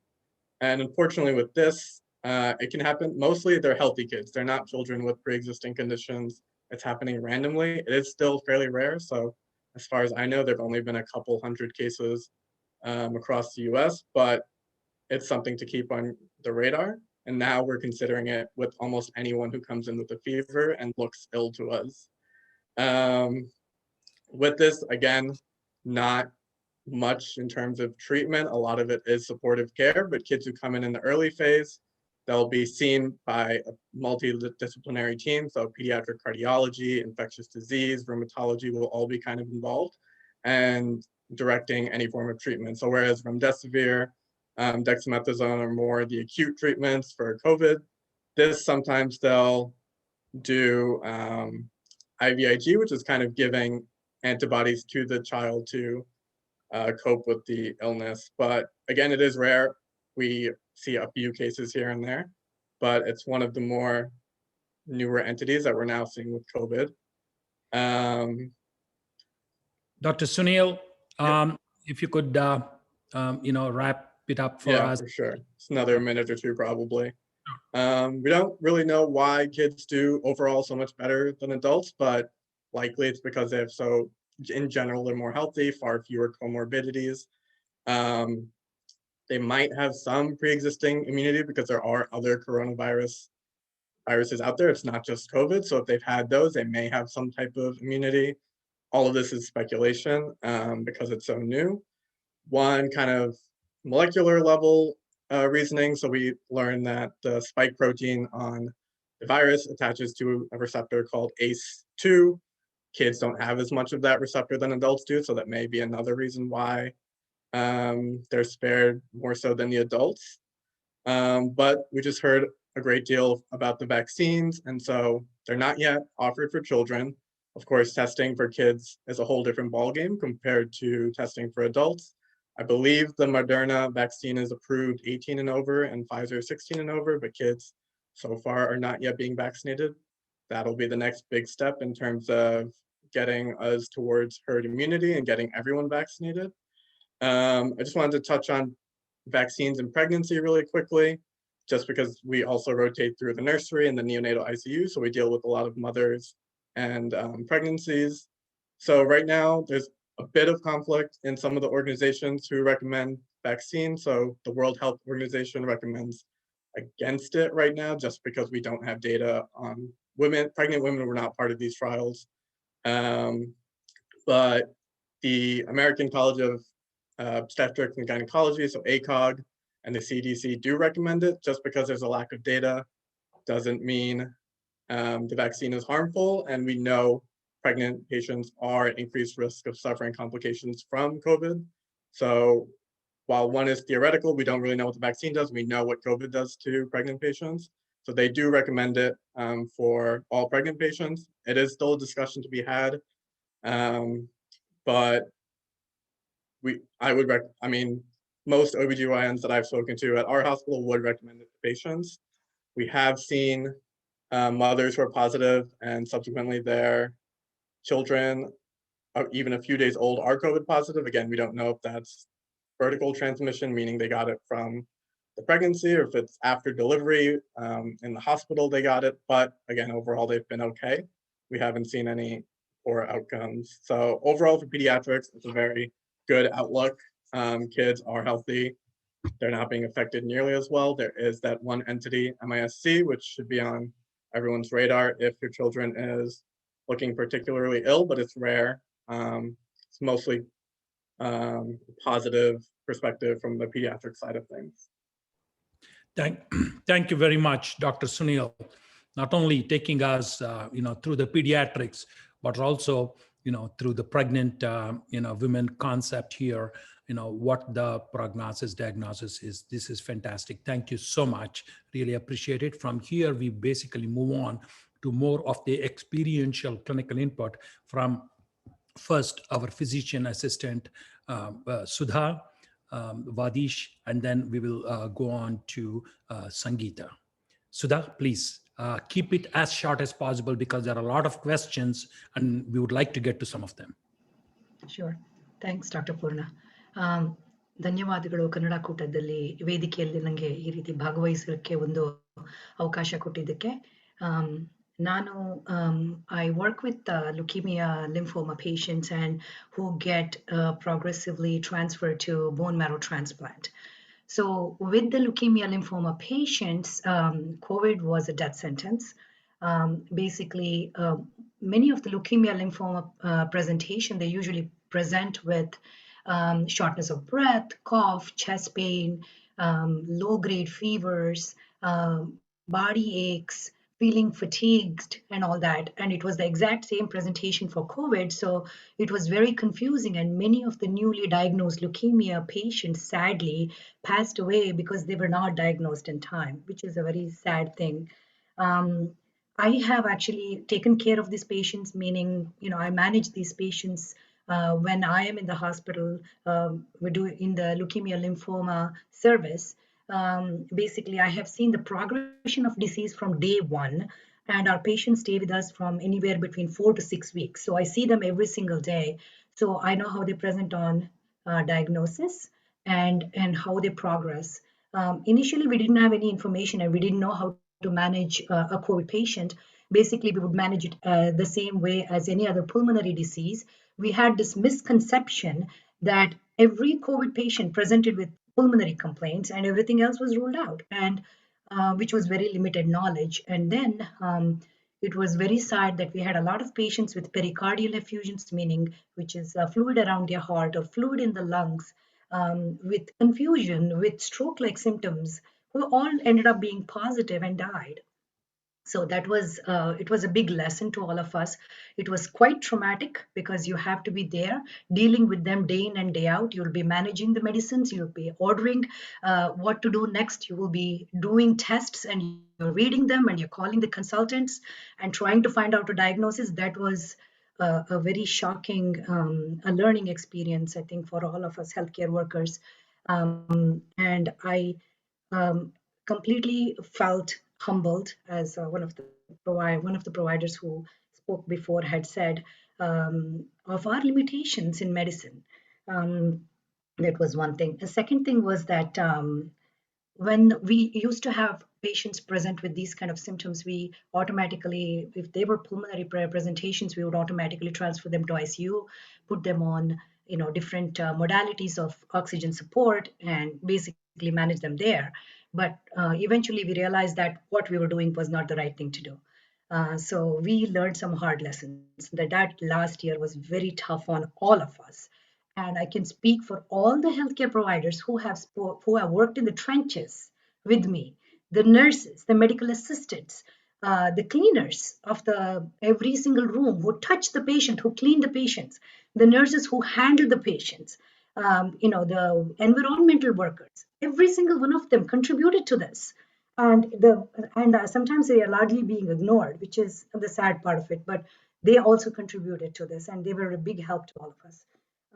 And unfortunately with this, it can happen, mostly they're healthy kids. They're not children with pre-existing conditions. It's happening randomly. It is still fairly rare. So as far as I know, there've only been a couple hundred cases across the US, but it's something to keep on the radar. And now we're considering it with almost anyone who comes in with a fever and looks ill to us. With this, again, not much in terms of treatment. A lot of it is supportive care, but kids who come in the early phase, they'll be seen by a multidisciplinary team. So pediatric cardiology, infectious disease, rheumatology will all be kind of involved and directing any form of treatment. So whereas remdesivir, dexamethasone are more the acute treatments for COVID, this sometimes they'll do IVIG, which is kind of giving antibodies to the child to cope with the illness. But again, it is rare. We see a few cases here and there, but it's one of the more newer entities that we're now seeing with COVID. Dr. Sunil, Yeah. if you could, wrap it up for us. For sure. It's another minute or two probably. We don't really know why kids do overall so much better than adults, but likely it's because they have in general, they're more healthy, far fewer comorbidities. They might have some pre-existing immunity because there are other viruses out there. It's not just COVID. So if they've had those, they may have some type of immunity. All of this is speculation because it's so new. One kind of molecular level reasoning. So we learned that the spike protein on the virus attaches to a receptor called ACE2. Kids don't have as much of that receptor than adults do. So that may be another reason why they're spared more so than the adults. But we just heard a great deal about the vaccines. And so they're not yet offered for children. Of course, testing for kids is a whole different ballgame compared to testing for adults. I believe the Mrna vaccine is approved 18 and over and Pfizer 16 and over, but kids so far are not yet being vaccinated. That'll be the next big step in terms of getting us towards herd immunity and getting everyone vaccinated. I just wanted to touch on vaccines and pregnancy really quickly, just because we also rotate through the nursery and the neonatal ICU, so we deal with a lot of mothers and pregnancies. So right now, there's a bit of conflict in some of the organizations who recommend vaccines. So the World Health Organization recommends against it right now, just because we don't have data on women, pregnant women who were not part of these trials. But the American College of Obstetrics and Gynecology, so ACOG, and the CDC do recommend it. Just because there's a lack of data doesn't mean the vaccine is harmful, and we know pregnant patients are at increased risk of suffering complications from COVID. So while one is theoretical, we don't really know what the vaccine does. We know what COVID does to pregnant patients. So they do recommend it for all pregnant patients. It is still a discussion to be had, but most OBGYNs that I've spoken to at our hospital would recommend it to patients. We have seen mothers who are positive and subsequently their children, even a few days old, are COVID positive. Again, we don't know if that's vertical transmission, meaning they got it from the pregnancy, or if it's after delivery in the hospital they got it. But again, overall, they've been okay. We haven't seen any poor outcomes. So overall for pediatrics, it's a very good outlook. Kids are healthy. They're not being affected nearly as well. There is that one entity, MIS-C, which should be on everyone's radar if your children is looking particularly ill, but it's rare. It's mostly positive perspective from the pediatric side of things. Thank you very much, Dr. Sunil. Not only taking us, through the pediatrics, but also, through the pregnant, women concept here, what the prognosis, diagnosis is. This is fantastic. Thank you so much. Really appreciate it. From here, we basically move on to more of the experiential clinical input from first our physician assistant, Sudha, Vadish, and then we will go on to Sangeeta. Sudha, please keep it as short as possible because there are a lot of questions and we would like to get to some of them. Sure. Thanks, Dr. Purna. ಧನ್ಯವಾದಗಳು ಕನ್ನಡ ಕೂಟದಲ್ಲಿ ವೇದಿಕೆಯಲ್ಲಿ ನನಗೆ ಈ ರೀತಿ ಭಾಗವಹಿಸಲಿಕ್ಕೆ ಒಂದು ಅವಕಾಶ ಕೊಟ್ಟಿದ್ದಕ್ಕೆ. ನಾನು I work with leukemia lymphoma patients and who get progressively transferred to bone marrow transplant. So with the leukemia lymphoma patients, COVID was a death sentence. Basically, many of the leukemia lymphoma presentation, they usually present with shortness of breath, cough, chest pain, low-grade fevers, body aches, feeling fatigued and all that. And it was the exact same presentation for COVID. So it was very confusing. And many of the newly diagnosed leukemia patients sadly passed away because they were not diagnosed in time, which is a very sad thing. I have actually taken care of these patients, meaning, I manage these patients when I am in the hospital. We do in the leukemia lymphoma service. Basically, I have seen the progression of disease from day one, and our patients stay with us from anywhere between 4 to 6 weeks. So I see them every single day. So I know how they present on diagnosis and how they progress. Initially, we didn't have any information and we didn't know how to manage a COVID patient. Basically, we would manage it the same way as any other pulmonary disease. We had this misconception that every COVID patient presented with pulmonary complaints and everything else was ruled out, and which was very limited knowledge. And then it was very sad that we had a lot of patients with pericardial effusions, meaning which is fluid around their heart or fluid in the lungs, with confusion, with stroke-like symptoms, who all ended up being positive and died. So that was it was a big lesson to all of us. It was quite traumatic because you have to be there dealing with them day in and day out. You'll be managing the medicines, you'll be ordering what to do next, you will be doing tests and you're reading them and you're calling the consultants and trying to find out a diagnosis. That was a very shocking a learning experience, I think, for all of us healthcare workers. And I completely felt humbled, as one of the providers who spoke before had said, of our limitations in medicine. That was one thing. The second thing was that when we used to have patients present with these kind of symptoms, we automatically, if they were pulmonary presentations, we would automatically transfer them to ICU, put them on different modalities of oxygen support, and basically manage them there. But eventually we realized that what we were doing was not the right thing to do. So we learned some hard lessons. That last year was very tough on all of us. And I can speak for all the healthcare providers who have worked in the trenches with me, the nurses, the medical assistants, the cleaners of every single room who touch the patient, who clean the patients, the nurses who handle the patients, the environmental workers. Every single one of them contributed to this. And sometimes they are largely being ignored, which is the sad part of it. But they also contributed to this, and they were a big help to all of us.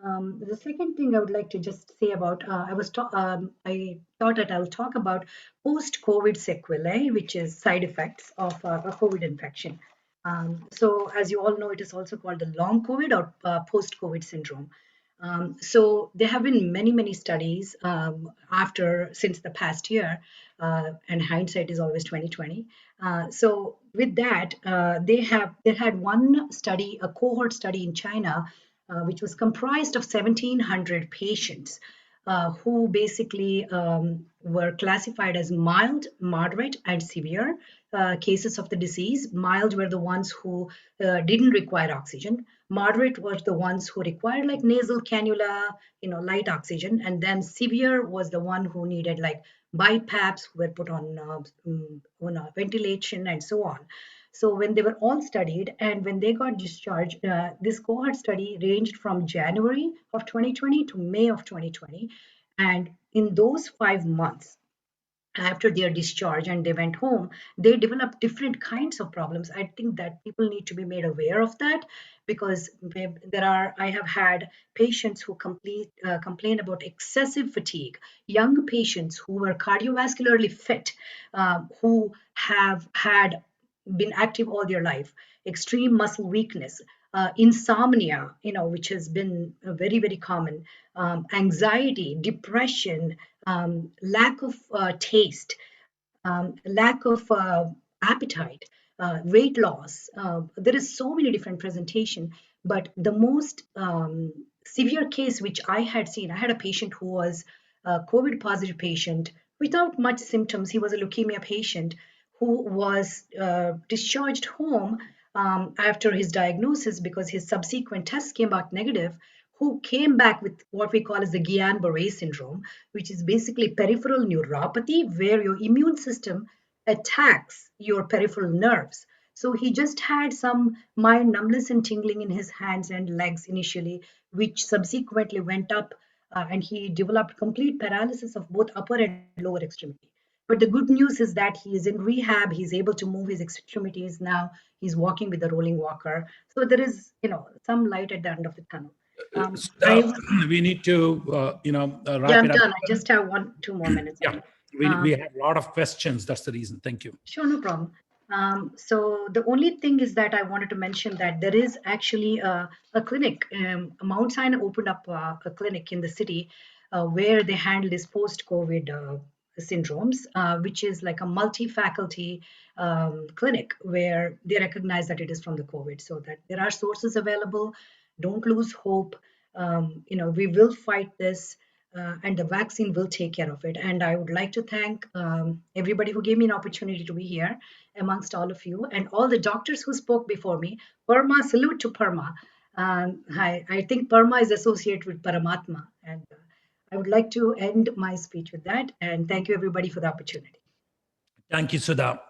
The second thing I would like to just say about, I thought that I'll talk about post-COVID sequelae, which is side effects of a COVID infection. So as you all know, it is also called the long COVID or post-COVID syndrome. So there have been many studies since the past year, and hindsight is always 2020. So with that, they had one study, a cohort study in China, which was comprised of 1,700 patients who basically were classified as mild, moderate, and severe cases of the disease. Mild were the ones who didn't require oxygen. Moderate were the ones who required like nasal cannula, light oxygen. And then severe was the one who needed like BiPAPs, who were put on ventilation and so on. So when they were all studied and when they got discharged, this cohort study ranged from January of 2020 to May of 2020. And in those 5 months, after their discharge and they went home, they developed different kinds of problems. I think that people need to be made aware of that, because I have had patients who complain about excessive fatigue, young patients who were cardiovascularly fit, who have had been active all their life, extreme muscle weakness, insomnia, which has been very, very common, anxiety, depression, lack of taste, lack of appetite, weight loss. There is so many different presentation, but the most severe case which I had seen, I had a patient who was a COVID positive patient without much symptoms. He was a leukemia patient who was discharged home after his diagnosis because his subsequent tests came back negative, who came back with what we call as the Guillain-Barre Syndrome, which is basically peripheral neuropathy, where your immune system attacks your peripheral nerves. So he just had some mild numbness and tingling in his hands and legs initially, which subsequently went up, and he developed complete paralysis of both upper and lower extremity. But the good news is that he is in rehab. He's able to move his extremities now. He's walking with a rolling walker. So there is, some light at the end of the tunnel. We need to, wrap I'm it up. done. I just have 2 more minutes. Yeah, we have a lot of questions. That's the reason. Thank you. Sure, no problem. So the only thing is that I wanted to mention that there is actually a clinic. Mount Sinai opened up a clinic in the city where they handle this post-COVID syndromes, which is like a multi-faculty clinic where they recognize that it is from the COVID, so that there are sources available. Don't lose hope. We will fight this. And the vaccine will take care of it. And I would like to thank everybody who gave me an opportunity to be here amongst all of you and all the doctors who spoke before me. Parma, salute to Parma. I think Parma is associated with Paramatma. And I would like to end my speech with that. And thank you everybody for the opportunity. Thank you, Sudha.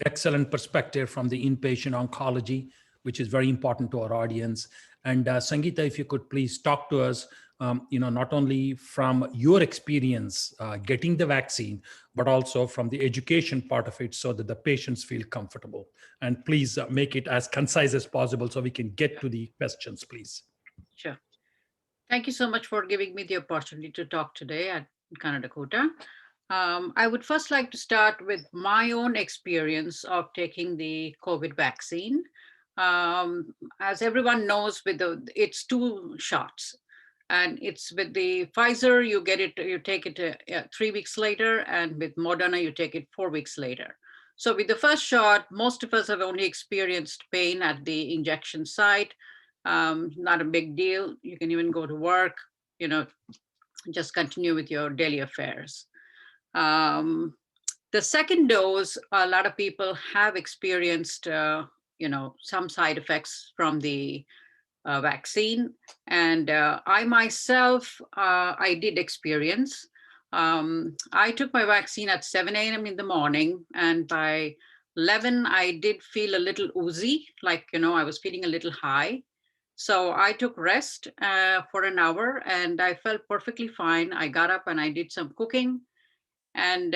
Excellent perspective from the inpatient oncology, which is very important to our audience. And Sangeeta, if you could please talk to us, not only from your experience getting the vaccine, but also from the education part of it so that the patients feel comfortable. And please make it as concise as possible so we can get to the questions, please. Sure. Thank you so much for giving me the opportunity to talk today at Karnataka. I would first like to start with my own experience of taking the COVID vaccine. As everyone knows, it's 2 shots, and it's with the Pfizer, you take it 3 weeks later, and with Moderna, you take it 4 weeks later. So with the first shot, most of us have only experienced pain at the injection site. Not a big deal. You can even go to work, just continue with your daily affairs. The second dose, a lot of people have experienced, some side effects from the vaccine. And I myself, I did experience. I took my vaccine at 7 a.m. in the morning, and by 11, I did feel a little woozy, like, I was feeling a little high. So I took rest for an hour, and I felt perfectly fine. I got up and I did some cooking. And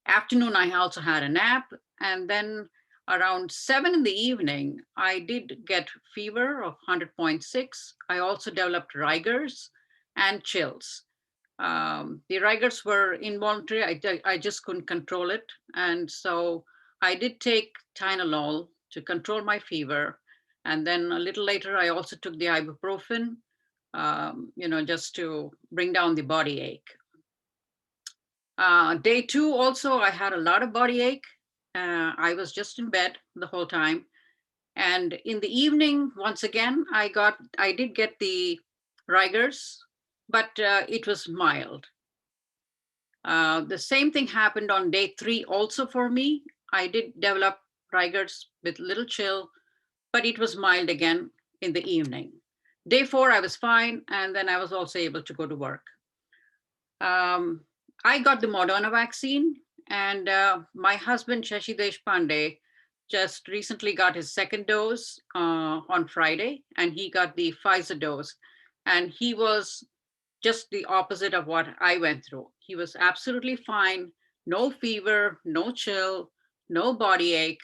afternoon, I also had a nap. And then around 7 in the evening, I did get fever of 100.6. I also developed rigors and chills. The rigors were involuntary. I just couldn't control it. And so I did take Tylenol to control my fever. And then a little later, I also took the ibuprofen, just to bring down the body ache. Day 2 also, I had a lot of body ache. I was just in bed the whole time. And in the evening, once again, I did get the rigors, but it was mild. The same thing happened on day 3 also for me. I did develop rigors with little chill, but it was mild again in the evening. Day 4, I was fine, and then I was also able to go to work. I got the Moderna vaccine, and my husband, Shashi Deshpande, just recently got his 2nd dose on Friday, and he got the Pfizer dose. And he was just the opposite of what I went through. He was absolutely fine, no fever, no chill, no body ache.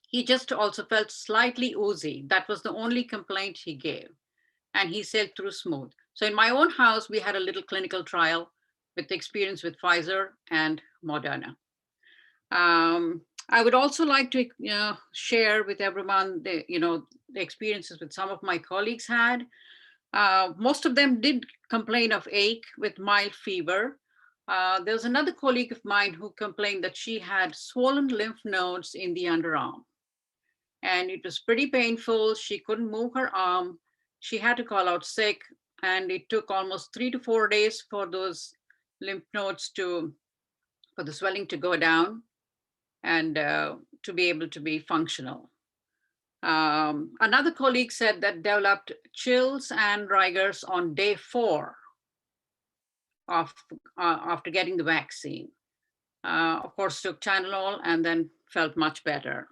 He just also felt slightly woozy. That was the only complaint he gave. And he sailed through smooth. So in my own house, we had a little clinical trial with experience with Pfizer and Moderna. I would also like to share with everyone the experiences with some of my colleagues had. Most of them did complain of ache with mild fever. There was another colleague of mine who complained that she had swollen lymph nodes in the underarm. And it was pretty painful. She couldn't move her arm. She had to call out sick. And it took almost 3 to 4 days for those lymph nodes for the swelling to go down and to be able to be functional. Another colleague said that developed chills and rigors on day 4 after getting the vaccine. Of course, took Tylenol and then felt much better.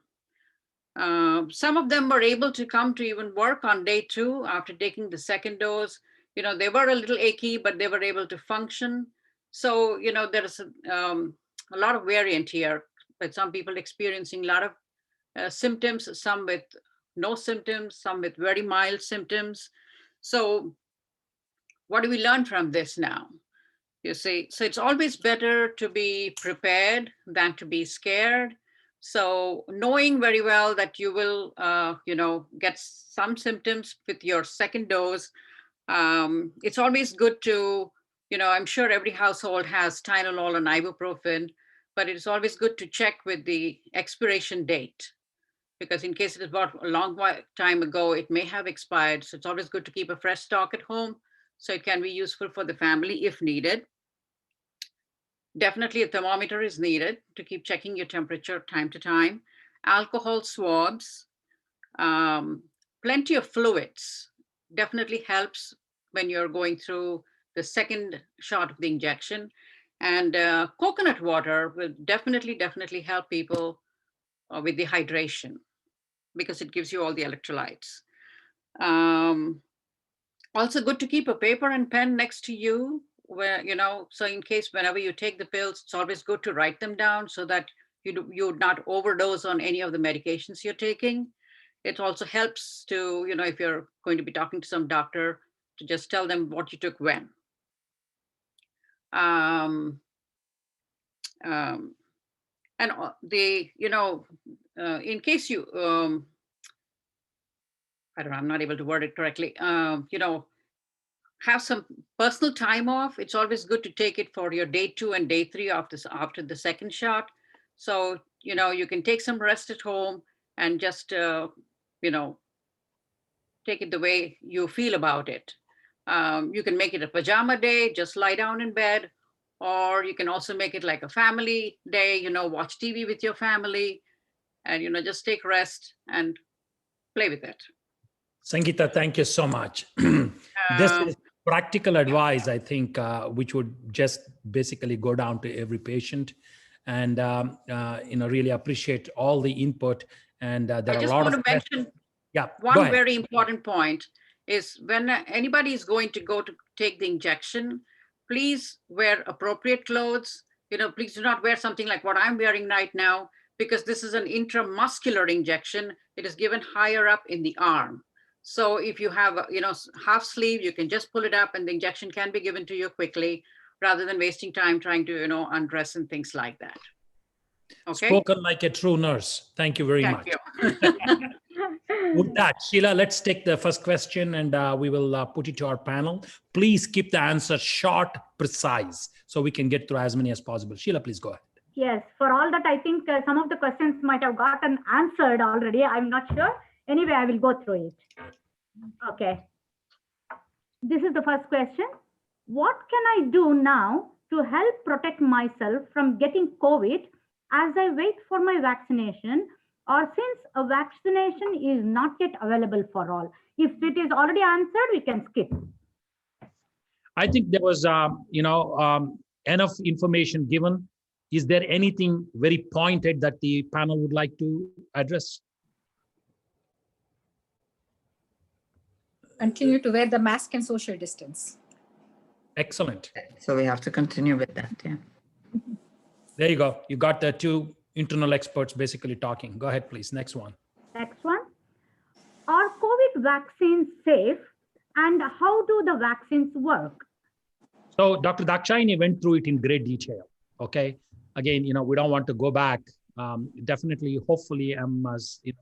Some of them were able to come to even work on day 2 after taking the second dose. They were a little achy, but they were able to function. So, there's a lot of variant here, but some people experiencing a lot of symptoms, some with no symptoms, some with very mild symptoms. So what do we learn from this now? You see, so it's always better to be prepared than to be scared. So knowing very well that you will, get some symptoms with your second dose, it's always good to, I'm sure every household has Tylenol and ibuprofen, but it's always good to check with the expiration date, because in case it is bought a long time ago, it may have expired. So it's always good to keep a fresh stock at home so it can be useful for the family if needed. Definitely a thermometer is needed to keep checking your temperature time to time. Alcohol swabs, plenty of fluids definitely helps when you're going through the second shot of the injection. And coconut water will definitely help people with the hydration, because it gives you all the electrolytes. Also good to keep a paper and pen next to you, where, so in case whenever you take the pills, it's always good to write them down so that you would not overdose on any of the medications you're taking. It also helps to, if you're going to be talking to some doctor, to just tell them what you took when. And in case you, I don't know, I'm not able to word it correctly, have some personal time off. It's always good to take it for your day 2 and day 3 after the second shot. So, you can take some rest at home and just, take it the way you feel about it. You can make it a pajama day, just lie down in bed, or you can also make it like a family day, watch TV with your family and, just take rest and play with it. Sangeeta, thank you so much. This is practical advice, I think, which would just basically go down to every patient. And, really appreciate all the input. And there are a lot of questions. Yeah, one very important point is when anybody is going to go to take the injection, please wear appropriate clothes. Please do not wear something like what I'm wearing right now, because this is an intramuscular injection. It is given higher up in the arm. So if you have, half sleeve, you can just pull it up and the injection can be given to you quickly, rather than wasting time trying to, undress and things like that. Okay. Spoken like a true nurse. Thank you very much. With that, Sheila, let's take the first question and we will put it to our panel. Please keep the answer short, precise, so we can get through as many as possible. Sheila, please go ahead. Yes, for all that, I think some of the questions might have gotten answered already. I'm not sure. Anyway, I will go through it. Okay. This is the first question. What can I do now to help protect myself from getting COVID as I wait for my vaccination, or since a vaccination is not yet available for all? If it is already answered, we can skip. I think there was, enough information given. Is there anything very pointed that the panel would like to address? Continue to wear the mask and social distance. Excellent. So we have to continue with that. Yeah. There you go. You got the two internal experts basically talking. Go ahead, please. Next one. Next one. Are COVID vaccines safe, and how do the vaccines work? So Dr. Dakshayani went through it in great detail. Okay. Again, we don't want to go back. Definitely, hopefully, I'm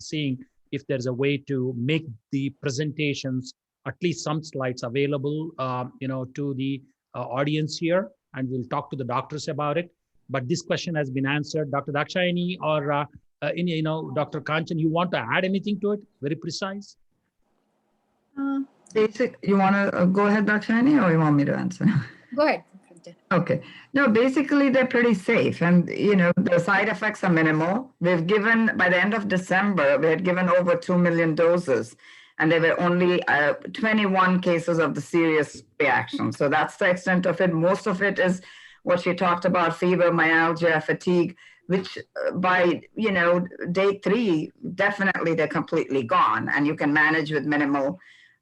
seeing if there's a way to make the presentations, at least some slides available, to the audience here, and we'll talk to the doctors about it. But this question has been answered. Dr. Dakshayani or Dr. Kanchan, you want to add anything to it? Very precise. You want to go ahead, Dr. Shani, or you want me to answer? Go ahead. Okay. No, basically they're pretty safe, and the side effects are minimal. We've given, by the end of December, we had given over 2 million doses, and there were only 21 cases of the serious reaction. So that's the extent of it. Most of it is what she talked about: fever, myalgia, fatigue, which by day 3, definitely they're completely gone, and you can manage with minimal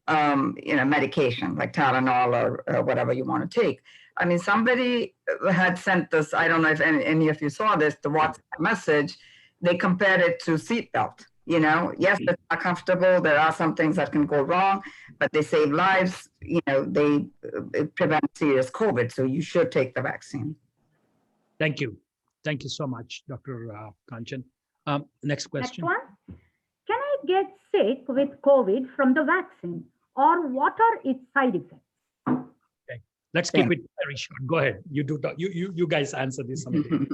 medication like Tylenol or whatever you want to take. I mean, somebody had sent this, I don't know if any of you saw this, the WhatsApp message. They compared it to seatbelt. Yes, it's not comfortable. There are some things that can go wrong, but they save lives. They prevent serious COVID. So you should take the vaccine. Thank you. Thank you so much, Dr. Kanchan. Next question. Next one. Can I get sick with COVID from the vaccine, or what are its side effects? Okay, let's keep it very short. Go ahead. You guys answer this someday.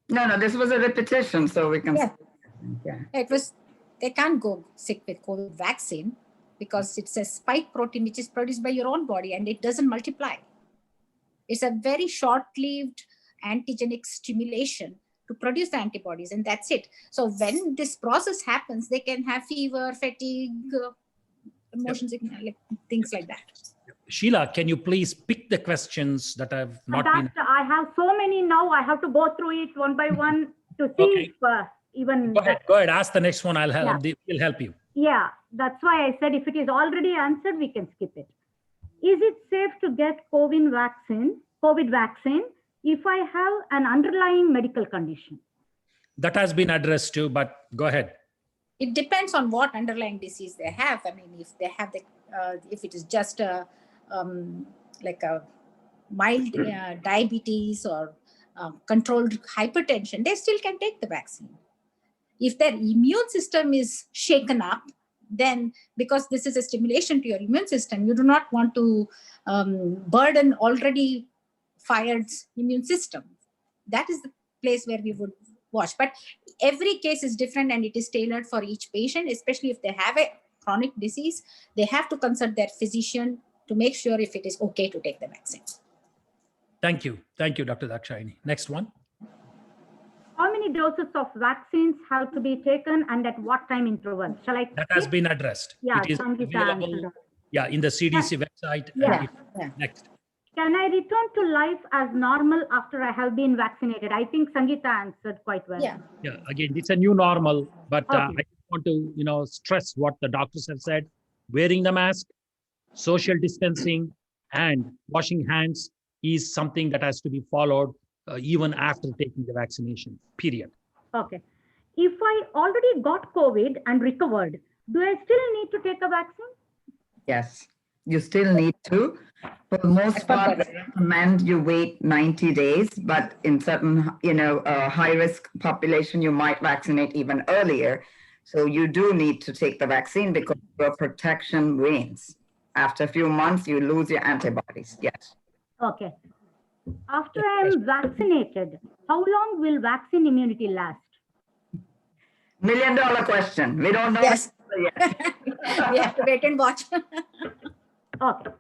No, this was a repetition, so we can. Yeah. They can't go sick with COVID vaccine because it's a spike protein which is produced by your own body and it doesn't multiply. It's a very short-lived antigenic stimulation to produce the antibodies, and that's it. So when this process happens, they can have fever, fatigue, emotions, things like that. Sheila, can you please pick the questions that have not been? I have so many now. I have to go through it one by one to see if even. Go ahead. Ask the next one. I'll help. We'll help you. Yeah, that's why I said if it is already answered, we can skip it. Is it safe to get COVID vaccine if I have an underlying medical condition? That has been addressed too, but go ahead. It depends on what underlying disease they have. I mean, if they have if it is just like a mild diabetes or controlled hypertension, they still can take the vaccine. If their immune system is shaken up, then because this is a stimulation to your immune system, you do not want to burden already fired immune system. That is the place where we would watch. But every case is different and it is tailored for each patient, especially if they have a chronic disease. They have to consult their physician to make sure if it is okay to take the vaccine. Thank you. Thank you, Dr. Dakshayani. Next one. How many doses of vaccines have to be taken and at what time interval? Shall I? That has been addressed. Yeah, it is available. Yeah, in the CDC website. Yeah. Next. Can I return to life as normal after I have been vaccinated? I think Sangeeta answered quite well. Yeah. Again, it's a new normal, but I want to stress what the doctors have said. Wearing the mask, social distancing, and washing hands is something that has to be followed even after taking the vaccination, period. Okay. If I already got COVID and recovered, do I still need to take a vaccine? Yes, you still need to. For the most part, we recommend you wait 90 days, but in certain, high-risk population, you might vaccinate even earlier. So you do need to take the vaccine because your protection wanes. After a few months, you lose your antibodies. Yes. Okay. After I'm vaccinated, how long will vaccine immunity last? $1 million question. We don't know. Yes. We have to wait and watch. Okay.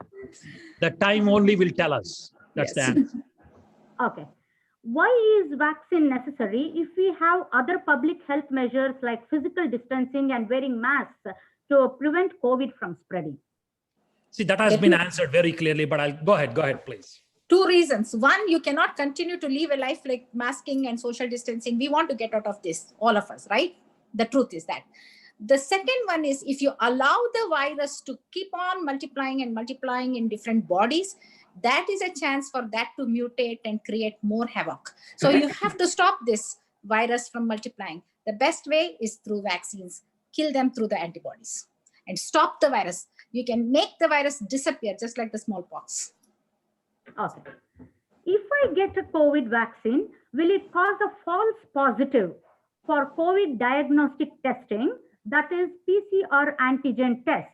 The time only will tell us. That's the answer. Okay. Why is vaccine necessary if we have other public health measures like physical distancing and wearing masks to prevent COVID from spreading? See, that has been answered very clearly, but I'll go ahead, please. 2 reasons. One, you cannot continue to live a life like masking and social distancing. We want to get out of this, all of us, right? The truth is that. The second one is if you allow the virus to keep on multiplying and multiplying in different bodies, that is a chance for that to mutate and create more havoc. So you have to stop this virus from multiplying. The best way is through vaccines. Kill them through the antibodies and stop the virus. You can make the virus disappear just like the smallpox. Okay. If I get a COVID vaccine, will it cause a false positive for COVID diagnostic testing, that is PCR antigen tests?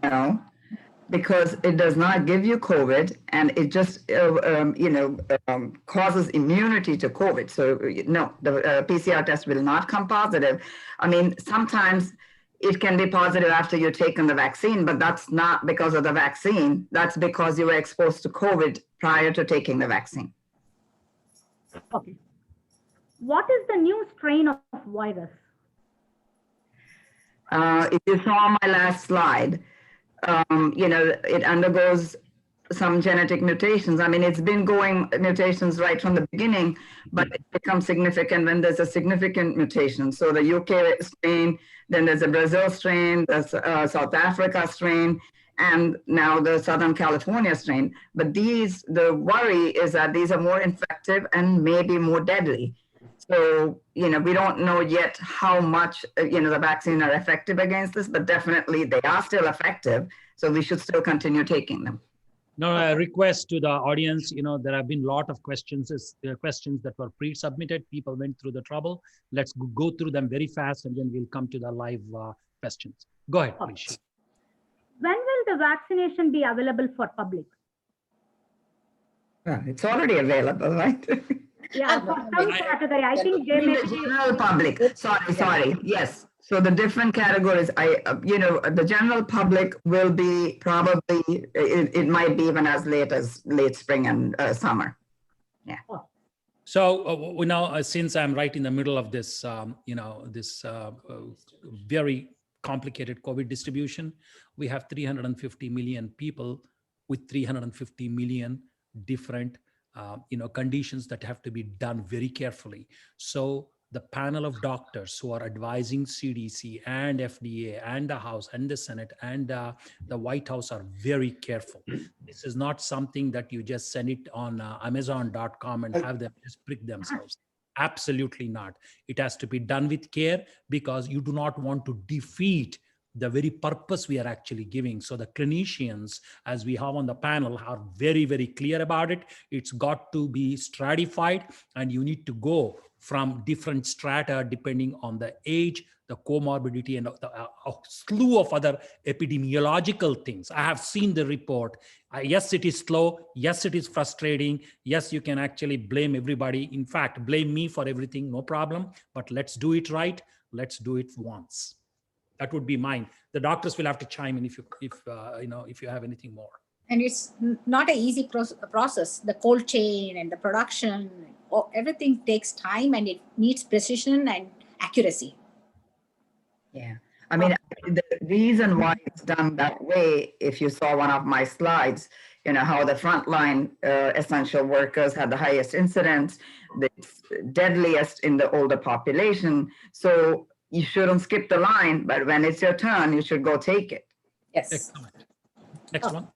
No, because it does not give you COVID, and it just causes immunity to COVID. So no, the PCR test will not come positive. I mean, sometimes it can be positive after you've taken the vaccine, but that's not because of the vaccine. That's because you were exposed to COVID prior to taking the vaccine. Okay. What is the new strain of virus? If you saw my last slide, it undergoes some genetic mutations. I mean, it's been going mutations right from the beginning, but it becomes significant when there's a significant mutation. So the UK strain, then there's a Brazil strain, there's a South Africa strain, and now the Southern California strain. But the worry is that these are more infective and maybe more deadly. So, we don't know yet how much, the vaccine are effective against this, but definitely they are still effective. So we should still continue taking them. No, a request to the audience, there have been a lot of questions that were pre-submitted. People went through the trouble. Let's go through them very fast and then we'll come to the live questions. Go ahead, please. When will the vaccination be available for public? It's already available, right? Yeah, for some category, I think they may the general public. Sorry. Yes. So the different categories, the general public will be probably, it might be even as late spring and summer. Yeah. So now, since I'm right in the middle of this, very complicated COVID distribution, we have 350 million people with 350 million different conditions that have to be done very carefully. So the panel of doctors who are advising CDC and FDA and the House and the Senate and the White House are very careful. This is not something that you just send it on Amazon.com and have them just prick themselves. Absolutely not. It has to be done with care because you do not want to defeat the very purpose we are actually giving. So the clinicians, as we have on the panel, are very, very clear about it. It's got to be stratified and you need to go from different strata depending on the age, the comorbidity, and a slew of other epidemiological things. I have seen the report. Yes, it is slow. Yes, it is frustrating. Yes, you can actually blame everybody. In fact, blame me for everything, no problem. But let's do it right. Let's do it once. That would be mine. The doctors will have to chime in if you have anything more. And it's not an easy process. The cold chain and the production, everything takes time and it needs precision and accuracy. Yeah. I mean, the reason why it's done that way, if you saw one of my slides, how the frontline essential workers had the highest incidence, the deadliest in the older population. So you shouldn't skip the line, but when it's your turn, you should go take it. Yes. Excellent. Next one.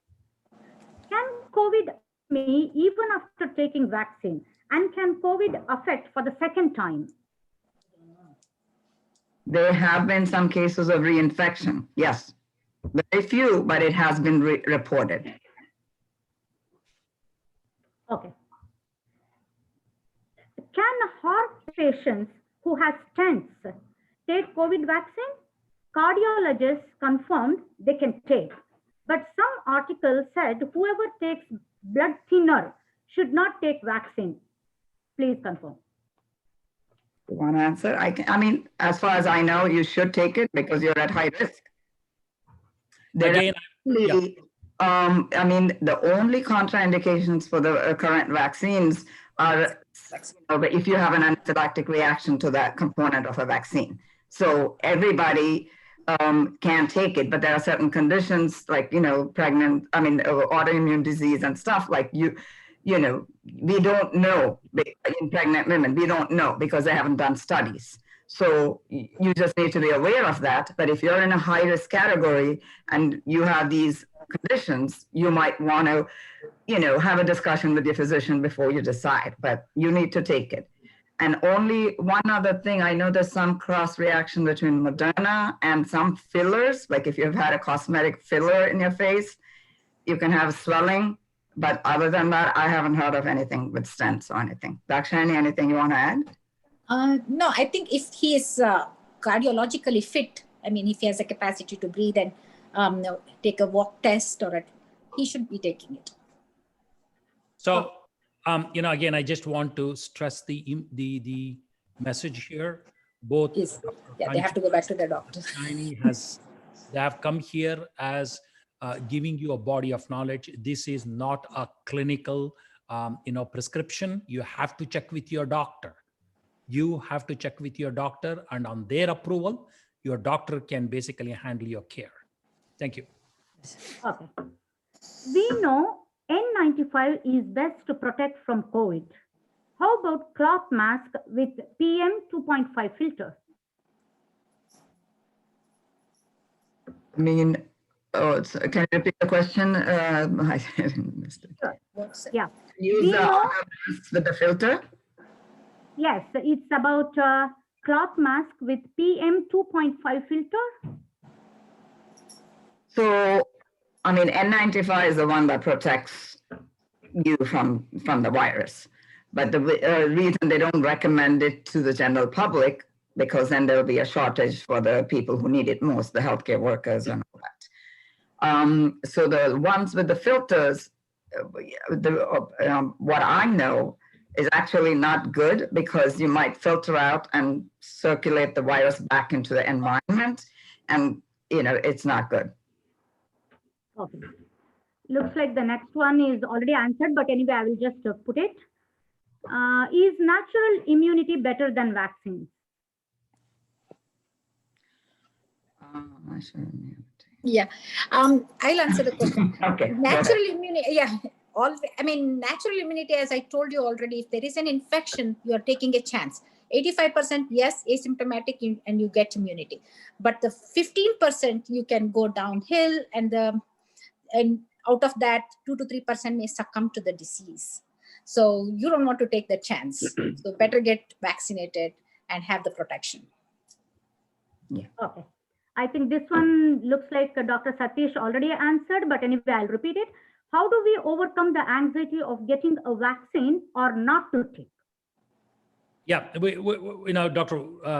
Can COVID me even after taking vaccine? And can COVID affect for the second time? There have been some cases of reinfection. Yes. Very few, but it has been reported. Okay. Can heart patients who have stents take COVID vaccine? Cardiologists confirmed they can take. But some articles said whoever takes blood thinner should not take vaccine. Please confirm. You want to answer? I mean, as far as I know, you should take it because you're at high risk. Again, I mean, the only contraindications for the current vaccines are if you have an anaphylactic reaction to that component of a vaccine. So everybody can take it, but there are certain conditions like, autoimmune disease and stuff like we don't know in pregnant women, we don't know because they haven't done studies. So you just need to be aware of that. But if you're in a high risk category and you have these conditions, you might want to, have a discussion with your physician before you decide, but you need to take it. And only one other thing, I know there's some cross reaction between Moderna and some fillers. Like if you've had a cosmetic filler in your face, you can have swelling. But other than that, I haven't heard of anything with stents or anything. Dakshani, anything you want to add? No, I think if he is cardiologically fit, I mean, if he has a capacity to breathe and take a walk test, he should be taking it. So, again, I just want to stress the message here. Both, Yes. Yeah, they have to go back to their doctor. They have come here as giving you a body of knowledge. This is not a clinical, prescription. You have to check with your doctor. You have to check with your doctor, and on their approval, your doctor can basically handle your care. Thank you. Okay. We know N95 is best to protect from COVID. How about cloth mask with PM 2.5 filter? I mean, can you repeat the question? I missed it. Sure. Yeah. Use the mask with the filter? Yes, it's about cloth mask with PM 2.5 filter. So, I mean, N95 is the one that protects you from the virus. But the reason they don't recommend it to the general public, because then there'll be a shortage for the people who need it most, the healthcare workers and all that. So the ones with the filters, what I know is actually not good, because you might filter out and circulate the virus back into the environment, and it's not good. Okay. Looks like the next one is already answered, but anyway, I will just put it. Is natural immunity better than vaccines? Yeah, I'll answer the question. Okay. Natural immunity, yeah. Natural immunity, as I told you already, if there is an infection, you are taking a chance. 85%, yes, asymptomatic, and you get immunity. But the 15%, you can go downhill, and out of that, 2 to 3% may succumb to the disease. So you don't want to take the chance. So better get vaccinated and have the protection. Yeah. Okay. I think this one looks like Dr. Satish already answered, but anyway, I'll repeat it. How do we overcome the anxiety of getting a vaccine or not to take? Yeah, Dr.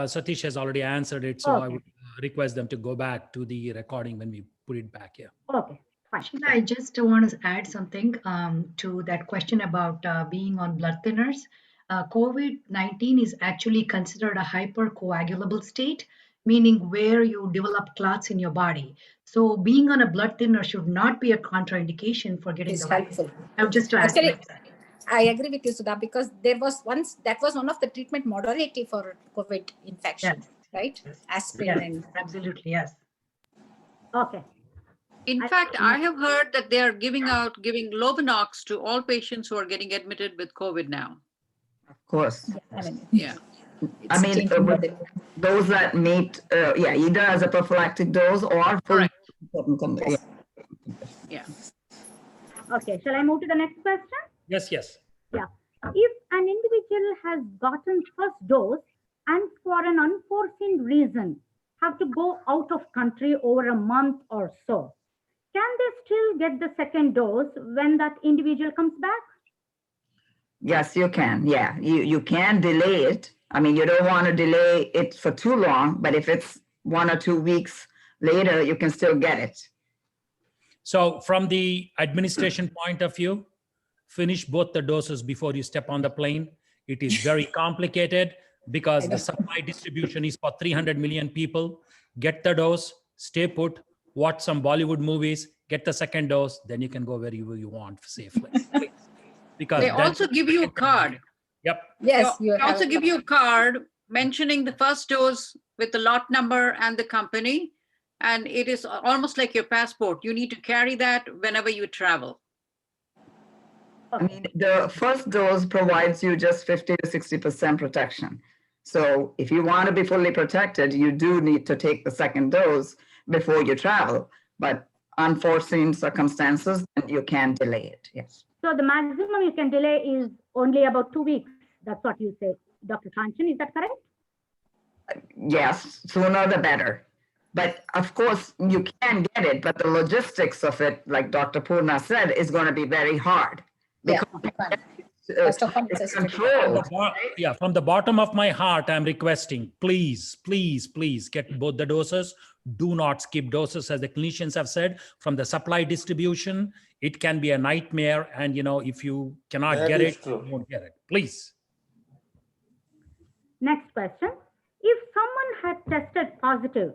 Satish has already answered it, so Okay. I would request them to go back to the recording when we put it back here. Okay, fine. Sheila, I just want to add something to that question about being on blood thinners. COVID-19 is actually considered a hypercoagulable state, meaning where you develop clots in your body. So being on a blood thinner should not be a contraindication for getting It's the vaccine. helpful. Just to add Actually, to that. I agree with you, Sudha, because that was one of the treatment modality for COVID infection, Yes. right? Yes. Aspirin Yes, and absolutely, yes. Okay. In fact, I have heard that they are giving Lovenox to all patients who are getting admitted with COVID now. Of course. Yeah. I mean, those that meet, either as a prophylactic dose or for Yeah. Okay, shall I move to the next question? Yes. Yeah. If an individual has gotten first dose and for an unforeseen reason have to go out of country over a month or so, can they still get the second dose when that individual comes back? Yes, you can. Yeah, you can delay it. I mean, you don't want to delay it for too long, but if it's 1 or 2 weeks later, you can still get it. So from the administration point of view, finish both the doses before you step on the plane. It is very complicated because the supply distribution is for 300 million people. Get the dose, stay put, watch some Bollywood movies, get the second dose, then you can go wherever you want safely. Because they also give you a card. Yep. Yes, they also give you a card mentioning the first dose with the lot number and the company. And it is almost like your passport. You need to carry that whenever you travel. I mean, the first dose provides you just 50 to 60% protection. So if you want to be fully protected, you do need to take the second dose before you travel. But unforeseen circumstances, you can delay it. Yes. So the maximum you can delay is only about 2 weeks. That's what you say, Dr. Kanchan. Is that correct? Yes, sooner the better. But of course, you can get it, but the logistics of it, like Dr. Purna said, is going to be very hard. Yeah. Because First of all, it's From controlled. from the bottom of my heart, I'm requesting, please, please, please get both the doses. Do not skip doses, as the clinicians have said. From the supply distribution, it can be a nightmare. And if you cannot get it, you won't get it. Please. Next question. If someone had tested positive,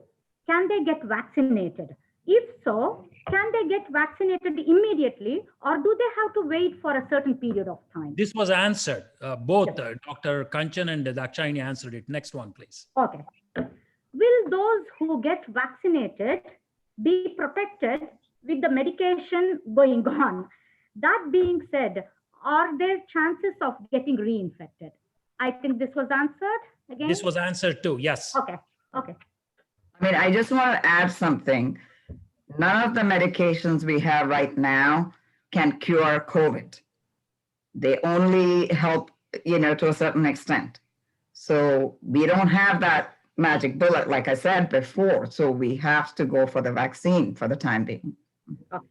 can they get vaccinated? If so, can they get vaccinated immediately, or do they have to wait for a certain period of time? This was answered. Both Dr. Kanchan and Dakshayani answered it. Next one, please. Okay. Will those who get vaccinated be protected with the medication going on? That being said, are there chances of getting reinfected? I think this was answered again. This was answered too. Yes. Okay. Okay. I mean, I just want to add something. None of the medications we have right now can cure COVID. They only help, to a certain extent. So we don't have that magic bullet, like I said before. So we have to go for the vaccine for the time being. Okay.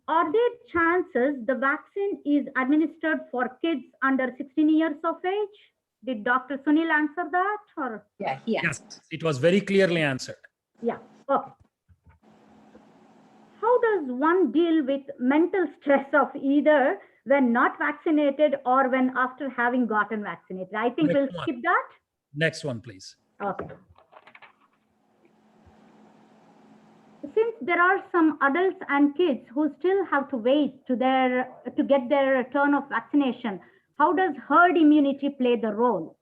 Are there chances the vaccine is administered for kids under 16 years of age? Did Dr. Sunil answer that? Or? Yeah, he Yes, it was very clearly answered. Yeah, okay. How does one deal with mental stress of either when not vaccinated or when after having gotten vaccinated? I think we'll skip that. Next one, please. Okay. Since there are some adults and kids who still have to wait to get their turn of vaccination, how does herd immunity play the role?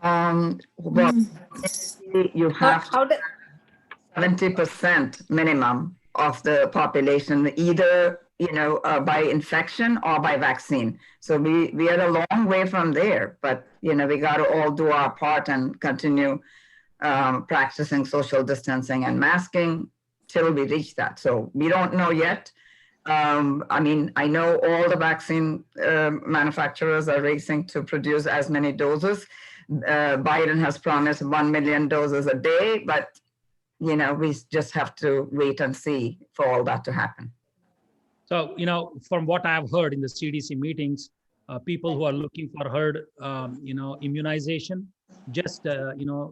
Well, you have 70% minimum of the population, either by infection or by vaccine. So we are a long way from there, but we got to all do our part and continue practicing social distancing and masking till we reach that. So we don't know yet. I mean, I know all the vaccine manufacturers are racing to produce as many doses. Biden has promised 1 million doses a day, but we just have to wait and see for all that to happen. So, from what I've heard in the CDC meetings, people who are looking for herd, immunization, just,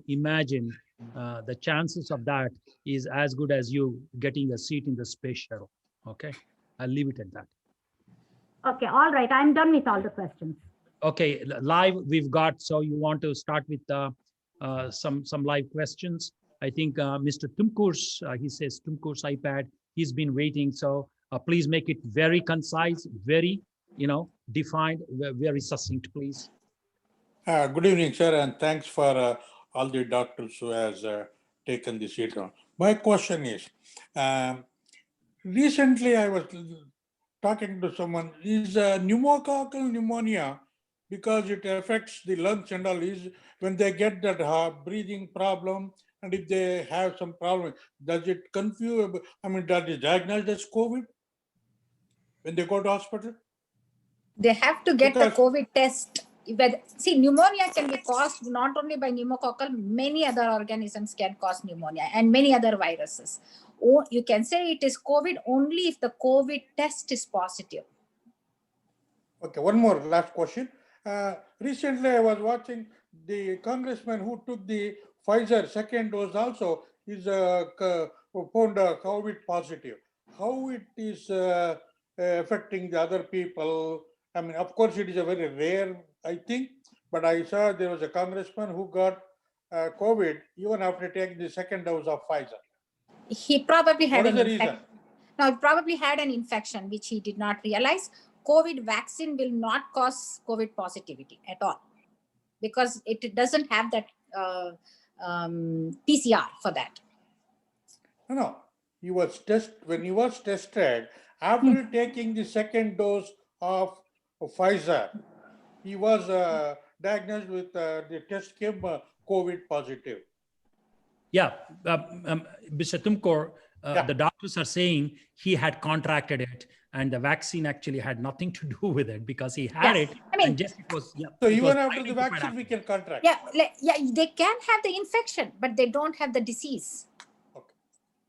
imagine the chances of that is as good as you getting a seat in the space shuttle. Okay, I'll leave it at that. Okay, all right. I'm done with all the questions. Okay, live we've got, so you want to start with some live questions. I think Mr. Tumkur's, he says Tumkur's iPad, he's been waiting. So please make it very concise, very, defined, very succinct, please. Good evening, sir, and thanks for all the doctors who has taken this seat on. My question is, recently I was talking to someone, is pneumococcal pneumonia, because it affects the lungs and all, is when they get that breathing problem, and if they have some problem, does it confuse, does it diagnosed as COVID when they go to hospital? They have to get the COVID test. See, pneumonia can be caused not only by pneumococcal, many other organisms can cause pneumonia and many other viruses. Or you can say it is COVID only if the COVID test is positive. Okay, one more last question. Recently, I was watching the congressman who took the Pfizer second dose also is found COVID positive. How it is affecting the other people? I mean, of course, it is a very rare, I think, but I saw there was a congressman who got COVID even after taking the second dose of Pfizer. He probably had an infection. No, he probably had an infection, which he did not realize. COVID vaccine will not cause COVID positivity at all because it doesn't have that PCR for that. No. He was when he was tested after taking the second dose of Pfizer, he was diagnosed with the test came COVID positive. Yeah, Mr. Tumkor, Yeah. the doctors are saying he had contracted it, and the vaccine actually had nothing to do with it because he had Yes. it, I mean, and just it was. Yeah, So it was even after the identified vaccine, after. we can contract. yeah, they can have the infection, but they don't have the disease. Okay.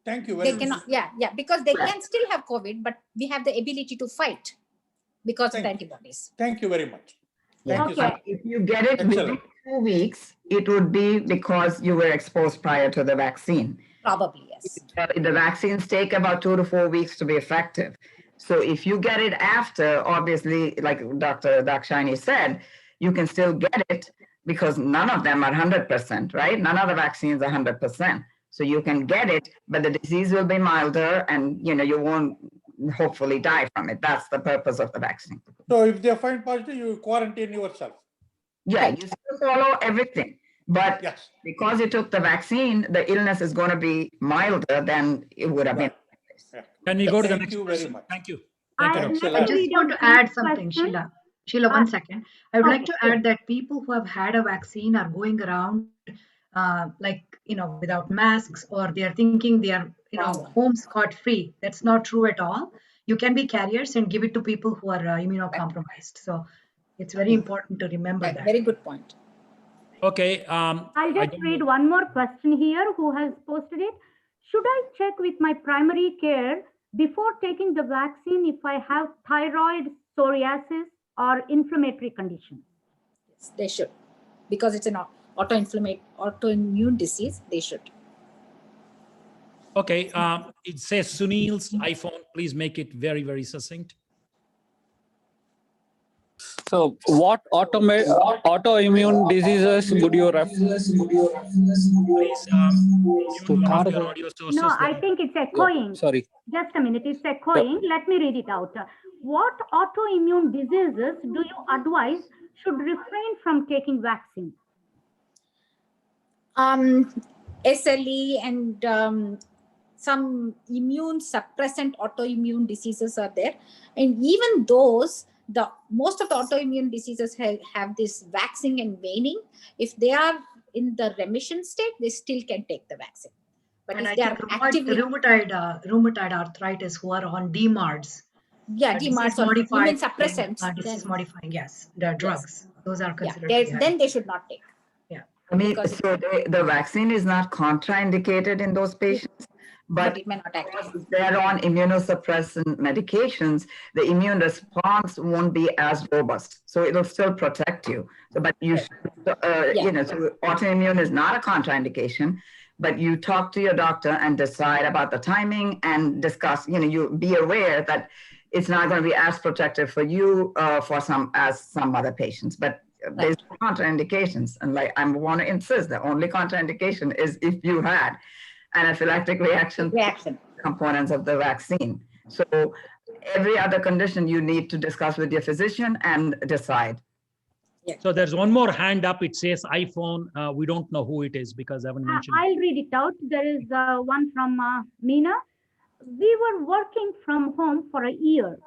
Thank you They very much. cannot, yeah, because they can still have COVID, but we have the ability to fight because of the Thank you. antibodies. Thank you very much. Yeah. Thank you, sir. Okay. If you get it within Excellent. 2 weeks, it would be because you were exposed prior to the vaccine. Probably, yes. The vaccines take about 2 to 4 weeks to be effective. So if you get it after, obviously, like Dr. Dakshani said, you can still get it because none of them are 100%, right? None of the vaccines are 100%. So you can get it, but the disease will be milder and you won't hopefully die from it. That's the purpose of the vaccine. So if they find positive, you quarantine yourself. Yeah, you still follow everything. But Yes. because you took the vaccine, the illness is going to be milder than it would have been. Right. Can we go to the Thank next you very person? much. Thank you. Thank you, I Doctor. let I me I just read want out to this add something, question. Sheila. Sheila, one second. I would like Okay, to sure. add that people who have had a vaccine are going around without masks, or they are thinking they are home scot free. That's not true at all. You can be carriers and give it to people who are immunocompromised. So it's very important to remember Right, that. very good point. Okay. I'll I just don't read know. one more question here. Who has posted it? Should I check with my primary care before taking the vaccine if I have thyroid, psoriasis, or inflammatory condition? Yes, they should, because it's an autoimmune disease. They should. Okay. It says Sunil's iPhone. Please make it very, very succinct. So, what autoimmune diseases would you refer? Please mute one of your audio sources. No, I then. think it's echoing. Sorry. Just a minute, it's echoing. Let me read it out. What autoimmune diseases do you advise should refrain from taking vaccine? SLE and some immune suppressant autoimmune diseases are there, and even those, most of the autoimmune diseases have this waxing and waning. If they are in the remission state, they still can take the vaccine. But And if I they think are actively rheumatoid arthritis who are on DMARDs, DMARDs or immune suppressants, disease modifying, yes, the drugs, those are considered. then they should not take. I mean, Because so the vaccine is not contraindicated in those patients, but it may not act. if they're on immunosuppressant medications, the immune response won't be as robust. So it'll still protect you. So, but you, so autoimmune is not a contraindication, but you talk to your doctor and decide about the timing and discuss, you be aware that it's not going to be as protective for you as some other patients. But there's contraindications, and I want to insist the only contraindication is if you had anaphylactic reaction components of the vaccine. So every other condition you need to discuss with your physician and decide. So there's one more hand up. It says iPhone. We don't know who it is because I haven't mentioned. I'll read it out. There is one from Mrna. We were working from home for a year,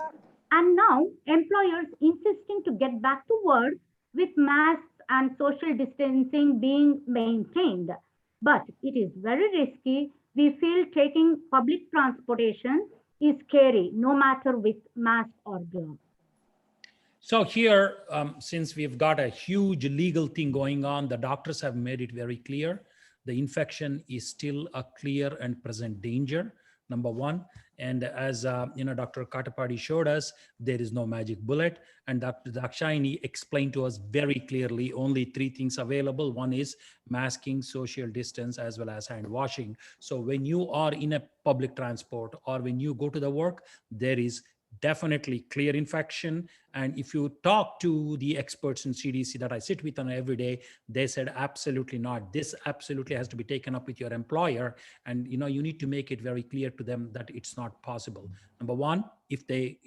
and now employers insisting to get back to work with masks and social distancing being maintained. But it is very risky. We feel taking public transportation is scary, no matter with mask or glove. So here, since we've got a huge legal thing going on, the doctors have made it very clear. The infection is still a clear and present danger, number one. And as Dr. Katapady showed us, there is no magic bullet. And Dr. Dakshani explained to us very clearly only 3 things available. One is masking, social distance, as well as hand washing. So when you are in a public transport or when you go to the work, there is definitely clear infection. And if you talk to the experts in CDC that I sit with on every day, they said absolutely not. This absolutely has to be taken up with your employer. And you need to make it very clear to them that it's not possible. Number one, if they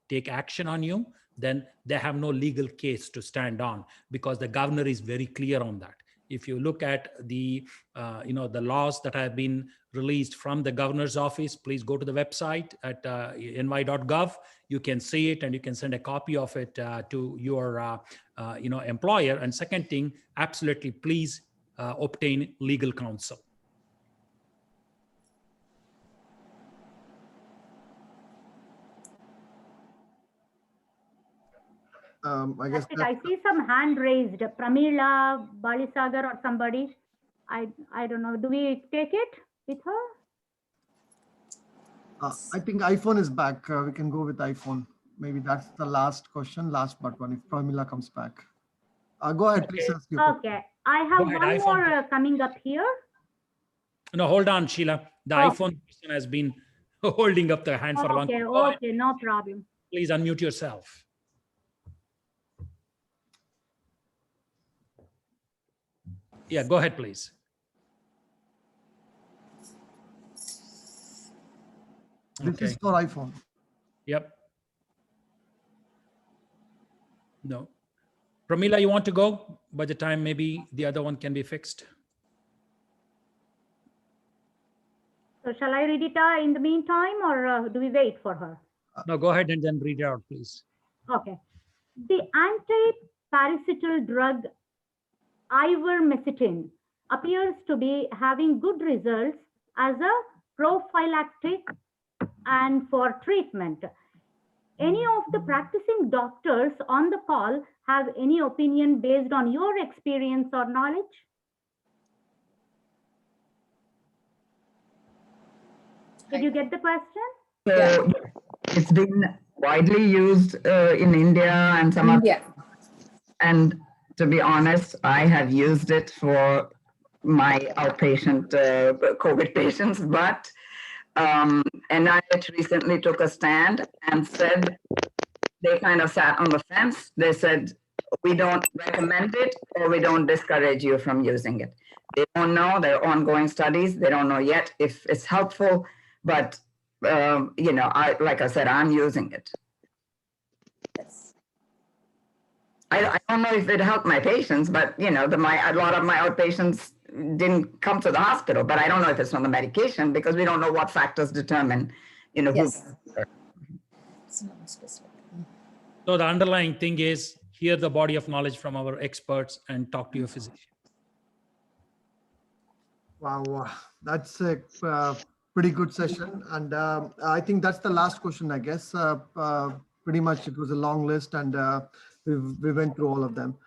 take action on you, then they have no legal case to stand on because the governor is very clear on that. If you look at the, the laws that have been released from the governor's office, please go to the website at ny.gov. You can see it and you can send a copy of it to your, employer. And second thing, absolutely, please obtain legal counsel. I guess I see some hand raised. Pramila, Balisagar, or somebody. I don't know. Do we take it with her? I think iPhone is back. We can go with iPhone. Maybe that's the last question, last but one. If Pramila comes back, go ahead, please ask your question. Okay, I have Go ahead, one iPhone. more coming up here. No, hold on, Sheila. The iPhone person has been holding up the hand for a long time. Okay, no problem. Please unmute yourself. Yeah, go ahead, please. This is for iPhone. Yep. No. Pramila, you want to go? By the time maybe the other one can be fixed. So shall I read it in the meantime, or do we wait for her? No, go ahead and then read it out, please. Okay. The anti-parasitic drug ivermectin appears to be having good results as a prophylactic and for treatment. Any of the practicing doctors on the call have any opinion based on your experience or knowledge? Did you get the question? So it's been widely used in India and some other. And to be honest, I have used it for my outpatient COVID patients, but NIH recently took a stand and said, they kind of sat on the fence. They said, we don't recommend it or we don't discourage you from using it. They don't know, there are ongoing studies. They don't know yet if it's helpful, but like I said, I'm using it. Yes. I don't know if it helped my patients, but a lot of my outpatients didn't come to the hospital, but I don't know if it's from the medication because we don't know what factors determine, Yes. who. It's not specific. So the underlying thing is hear the body of knowledge from our experts and talk to your physician. Wow, that's a pretty good session. And I think that's the last question, I guess. Pretty much it was a long list and we went through all of them.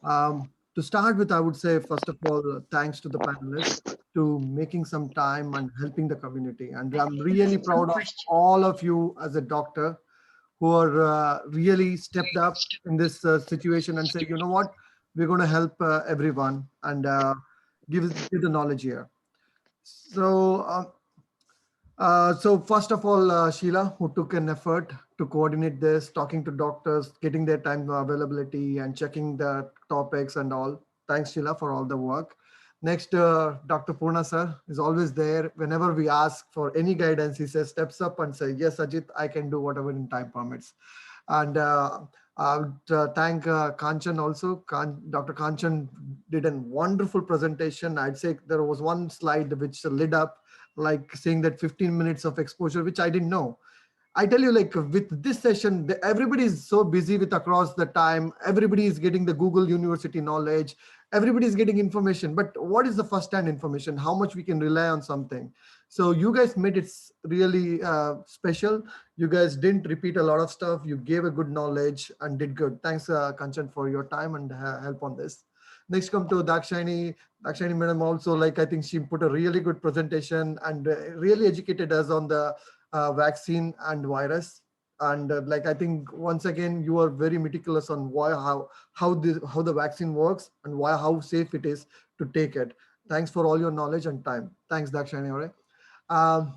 To start with, I would say, first of all, thanks to the panelists to making some time and helping the community. And I'm really proud of all of you as a doctor who are really stepped up in this situation and say, you know what, we're going to help everyone and give the knowledge here. So, so first of all, Sheila, who took an effort to coordinate this, talking to doctors, getting their time availability and checking the topics and all. Thanks, Sheila, for all the work. Next, Dr. Purna sir is always there. Whenever we ask for any guidance, he says, steps up and say, yes, Ajit, I can do whatever in time permits. And I would thank Kanchan also. Dr. Kanchan did a wonderful presentation. I'd say there was one slide which lit up, like saying that 15 minutes of exposure, which I didn't know. I tell you, like with this session, everybody is so busy with across the time. Everybody is getting the Google University knowledge. Everybody is getting information. But what is the first-hand information? How much we can rely on something? So you guys made it really special. You guys didn't repeat a lot of stuff. You gave a good knowledge and did good. Thanks, Kanchan, for your time and help on this. Next, come to Dakshayani. Dakshayani madam also, like I think she put a really good presentation and really educated us on the vaccine and virus. And like I think once again you are very meticulous on how the vaccine works and how safe it is to take it. Thanks for all your knowledge and time. Thanks, Dakshayani.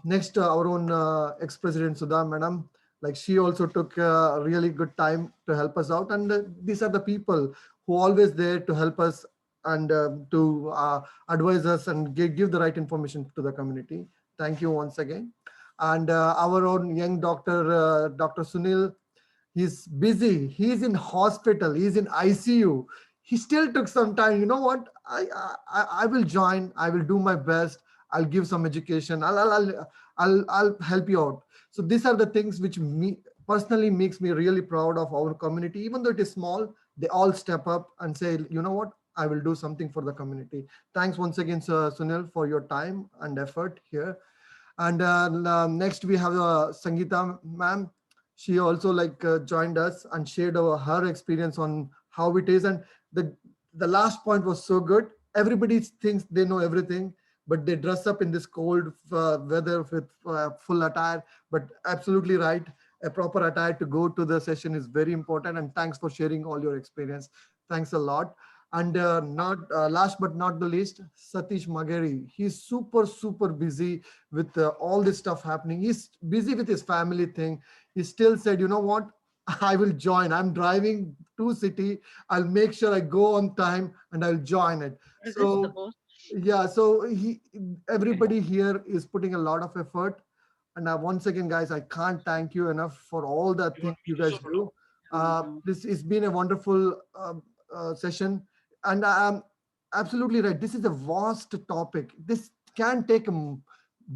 Next, our own ex-president Sudha madam, like she also took a really good time to help us out. And these are the people who are always there to help us and to advise us and give the right information to the community. Thank you once again. And our own young doctor, Dr. Sunil, he's busy. He's in hospital. He's in ICU. he still took some time. You know what? I will join. I will do my best. I'll give some education. I'll help you out. So these are the things which me personally makes me really proud of our community. Even though it is small, they all step up and say, you know what? I will do something for the community. Thanks once again, Sir Sunil, for your time and effort here. And next we have Sangeeta ma'am. She also joined us and shared her experience on how it is. And the last point was so good. Everybody thinks they know everything, but they dress up in this cold weather with full attire. But absolutely right. A proper attire to go to the session is very important. And thanks for sharing all your experience. Thanks a lot. And not last but not the least, Satish Mageri. He's super busy with all this stuff happening. He's busy with his family thing. He still said, you know what? I will join. I'm driving to city. I'll make sure I go on time and I'll join it. So yeah, so everybody here is putting a lot of effort. And once again, guys, I can't thank you enough for all the things you guys do. This has been a wonderful session. And I'm absolutely right. This is a vast topic. This can take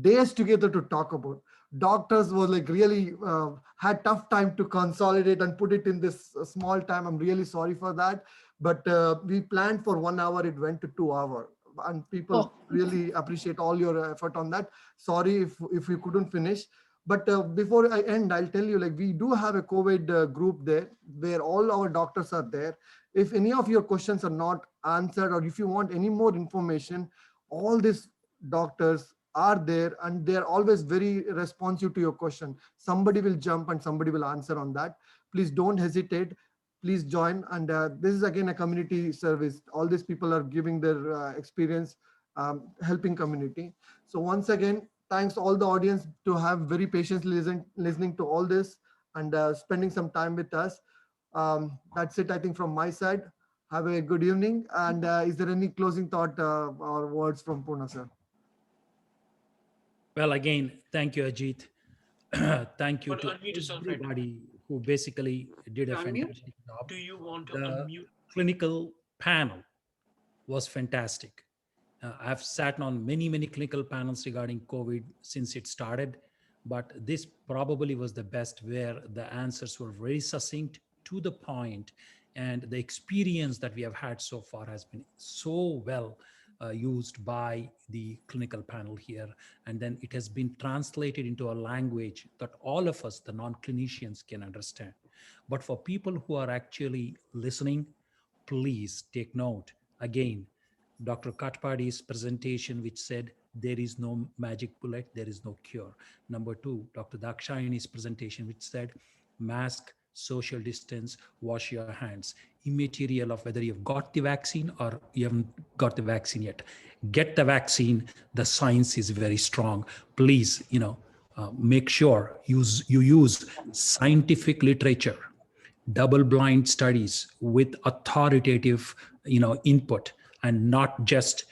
days together to talk about. Doctors were really had tough time to consolidate and put it in this small time. I'm really sorry for that. But we planned for 1 hour. It went to 2 hours. And people really appreciate all your effort on that. Sorry if we couldn't finish. But before I end, I'll tell you, we do have a COVID group there where all our doctors are there. If any of your questions are not answered, or if you want any more information, all these doctors are there and they're always very responsive to your question. Somebody will jump and somebody will answer on that. Please don't hesitate. Please join. And this is again a community service. All these people are giving their experience, helping community. So once again, thanks all the audience to have very patiently listening to all this and spending some time with us. That's it, I think, from my side. Have a good evening. And is there any closing thought or words from Purna, sir? Well, again, thank you, Ajit. Thank you to everybody who basically did a fantastic job. Do you want to unmute? Clinical panel was fantastic. I've sat on many clinical panels regarding COVID since it started, but this probably was the best, where the answers were very succinct, to the point, and the experience that we have had so far has been so well used by the clinical panel here. And then it has been translated into a language that all of us, the non-clinicians, can understand. But for people who are actually listening, please take note. Again, Dr. Katpadi's presentation, which said there is no magic bullet, there is no cure. Number two, Dr. Dakshayani's presentation, which said mask, social distance, wash your hands. Immaterial of whether you've got the vaccine or you haven't got the vaccine yet. Get the vaccine. The science is very strong. Please, make sure you use scientific literature, double-blind studies with authoritative, input, and not just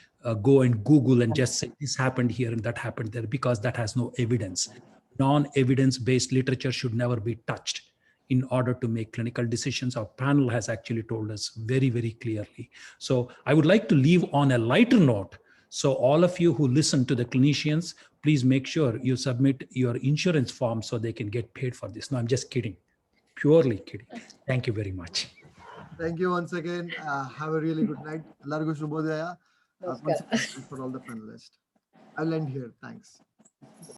go and Google and just say this happened here and that happened there, because that has no evidence. Non-evidence-based literature should never be touched in order to make clinical decisions. Our panel has actually told us very clearly. So I would like to leave on a lighter note. So all of you who listen to the clinicians, please make sure you submit your insurance form so they can get paid for this. No, I'm just kidding. Purely kidding. Thank you very much. Thank you once again. Have a really good night. Largo Shubhodaya. Once again, for all the panelists. I'll end here. Thanks.